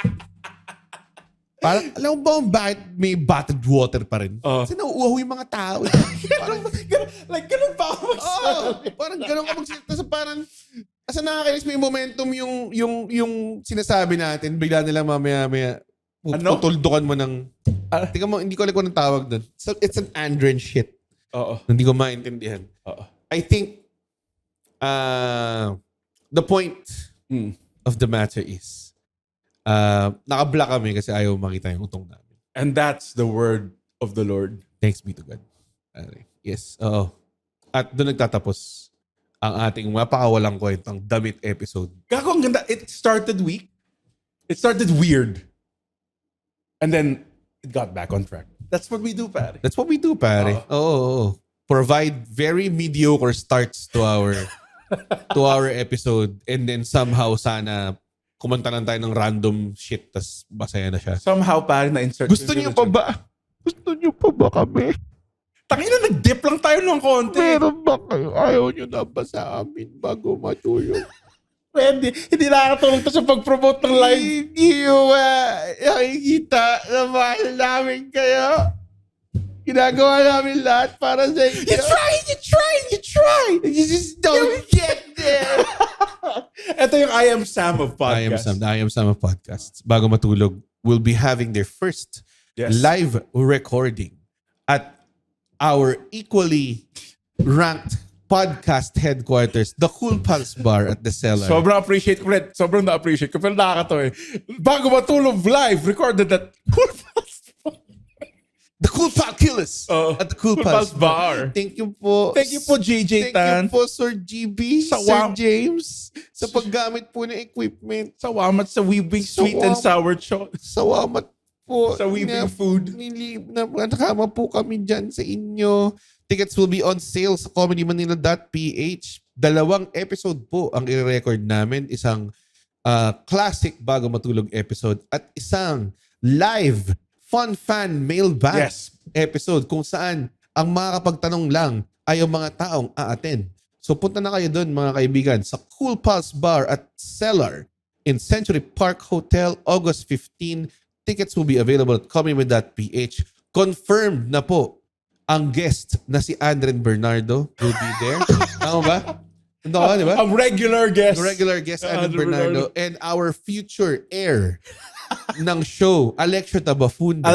Parang, alam mo ba kung bakit may bottled water pa rin? Kasi nauuhaw yung mga tao. Parang, ganun pa ako magsasabi. Parang ganun ka magsalita. Sa parang, asa nakakainis may momentum yung sinasabi natin. Bigla nila mamaya tutuldukan mo ng, tingnan mo, hindi ko alam kung anong tawag doon. So, it's an Andren shit. Hindi ko maintindihan. I think, the point of the matter is, naka-block kami kasi ayaw makita yung utong namin. And that's the word of the Lord. Thanks be to God. Yes. Oo. At doon nagtatapos ang ating mapakawalang kwentang damit episode. Gago, ang ganda. It started weak. It started weird. And then, it got back on track. That's what we do, pare. That's what we do, pare. Oo. Provide very mediocre starts to our episode and then somehow sana kumanta lang tayo ng random shit tas masaya na siya. Somehow parang na-insert. Gusto niyo pa ba kami? Tangina, nag-dip lang tayo ng konti. Meron ba kayo? Ayaw niyo na ba sa amin bago matulog? Pwede. Hindi nakakatulong to sa pag-promote ng live. Hindi nyo ba nakikita na mahal namin kayo? Ginagawa namin lahat para sa inyo. You try! You just don't get there. Ito yung I Am Sam of podcasts. I Am Sam of podcasts. Bago matulog, will be having their first live recording at our equally ranked podcast headquarters, the Cool Pals Bar at the Cellar. Sobrang appreciate ko, Fred. Sobrang na-appreciate ko. Pero nakakatawa Bago matulog live, recorded at Cool Pals Bar. The Cool Pal Killers at the Cool Pals Bar. Thank you po. Thank you po, JJ Tan. Thank you po, Sir GB, Sir James, sa paggamit po ng equipment. Salamat sa Weebing Sweet and Sour Chocolate. Salamat po. Sa Weebing Food. Nakama po kami dyan sa inyo. Tickets will be on sale sa comedymanila.ph. 2 episode po ang i-record namin. Isang classic bago matulog episode at isang live fun fan mailbag episode kung saan ang makakapagtanong lang ay yung mga taong a-attend. So punta na kayo doon mga kaibigan sa Cool Pals Bar at Cellar in Century Park Hotel, August 15. Tickets will be available at comedyman.ph. Confirmed na po ang guest na si Andren Bernardo will be there. Tama ba? Ito ka, di ba? Ang regular guest. Regular guest, Andren Bernardo. And our future heir ng show, Alexio Tabafunda.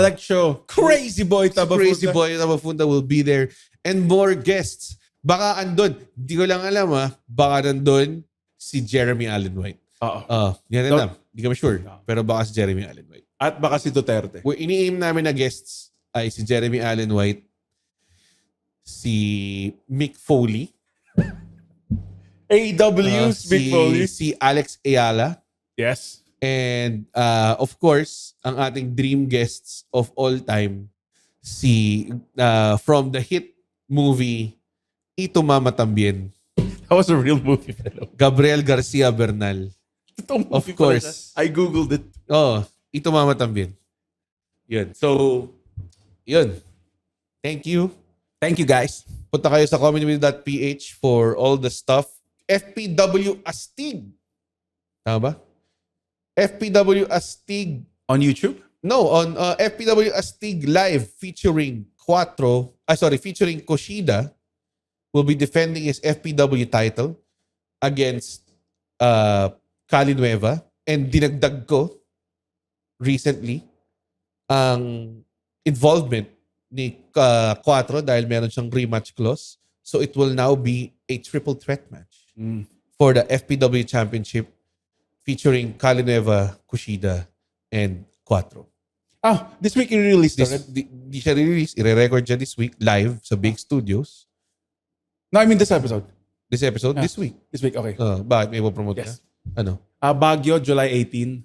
Crazy Boy Tabafunda will be there. And more guests. Baka andun. Hindi ko lang alam baka nandun si Jeremy Allen White. Yan alam. Hindi kami sure. Pero baka si Jeremy Allen White. At baka si Duterte. Ini-aim namin na guests ay si Jeremy Allen White, si Mick Foley, AEW's Mick Foley, si Alex Ayala. Yes. And of course, ang ating dream guests of all time, si from the hit movie Ito Mama Tambien. That was a real movie, fellow. Gabriel Garcia Bernal. Totoong Of movie pala course. siya. I googled it. Oh, Ito Mama Tambien. Yun. So, yun. Thank you. Thank you guys. Punta kayo sa comedymedia.ph for all the stuff. FPW Astig. Tama ba? FPW Astig. On YouTube? No, on FPW Astig Live featuring featuring Kushida will be defending his FPW title against Cali Nueva. And dinagdag ko recently ang involvement ni Quattro dahil meron siyang rematch clause. So it will now be a triple threat match for the FPW Championship featuring Cali Nueva, Kushida, and Quattro. Oh, this week you released it. Di siya release. I-record siya this week live sa Big Studios. No, I mean this episode. This episode? Ah. This week. This week, okay. Bakit? May promote Yes. ka? Ano? Baguio, July 18.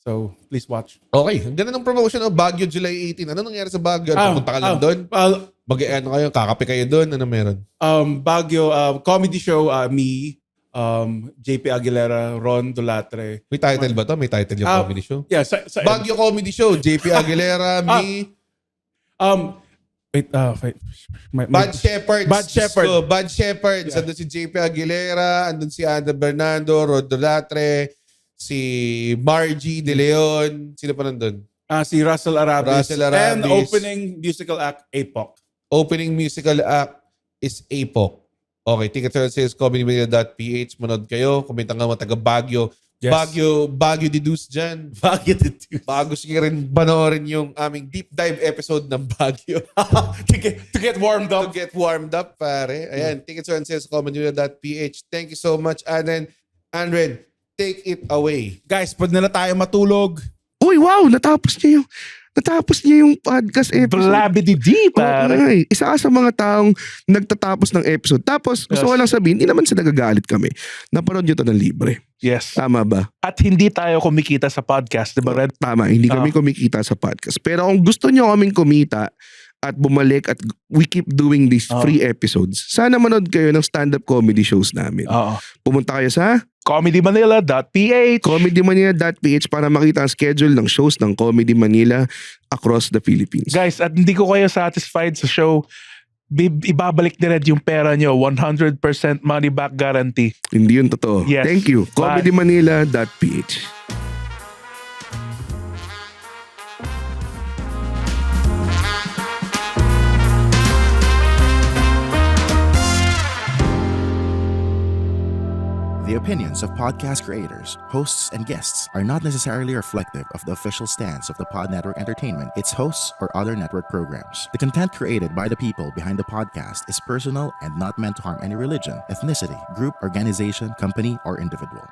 So, please watch. Okay. Ang ganda ng promotion ng Baguio, July 18. Ano nangyari sa Baguio? Pupunta ka lang doon? Mag-ano kayo? Kakape kayo doon? Ano meron? Baguio, comedy show, me, JP Aguilera, Ron Dolatre. May title ba to? May title yung comedy show? Yeah, Baguio Comedy Show. JP Aguilera, me. Wait. Bad Shepherds. Bad Shepherd. So, Bad Shepherds. Yeah. Andun si JP Aguilera. Andun si Ana Bernardo, Rod Dolatre. Si Margie De Leon. Sino pa nandun? Si Russell Arabis. Russell Arabis. And opening musical act, APOC. Opening musical act is APOC. Okay, tickets are on sales, comedymedia.ph. Manood kayo. Kumenta nga mga taga Baguio. Yes. Baguio Deduce dyan. Baguio the Deuce. Bago sige rin panoorin yung aming deep dive episode ng Baguio. to get warmed To up. get warmed up, pare. Ayan, tickets are on sales, comedymedia.ph. Thank you so much, Anan. Andren, take it away. Guys, pwede na tayo matulog. Uy, wow! Natapos niya yung podcast episode. Blabidi-di, pare. Ay, isa ka sa mga taong nagtatapos ng episode. Tapos, gusto ko lang sabihin, hindi naman sa nagagalit kami. Napanood nyo to ng libre. Yes. Tama ba? At hindi tayo kumikita sa podcast, di ba, Red? Tama, hindi kami kumikita sa podcast. Pero kung gusto nyo kaming kumita at bumalik at we keep doing these free episodes, sana manood kayo ng stand-up comedy shows namin. Oo. Pumunta kayo sa comedymanila.ph. comedymanila.ph para makita ang schedule ng shows ng Comedy Manila across the Philippines. Guys, at hindi ko kayo satisfied sa show, ibabalik ni Red yung pera nyo. 100% money back guarantee. Hindi yun totoo. Yes. Thank you. Bye. comedymanila.ph. The opinions of podcast creators, hosts, and guests are not necessarily reflective of the official stance of the Pod Network Entertainment, its hosts, or other network programs. The content created by the people behind the podcast is personal and not meant to harm any religion, ethnicity, group, organization, company, or individual.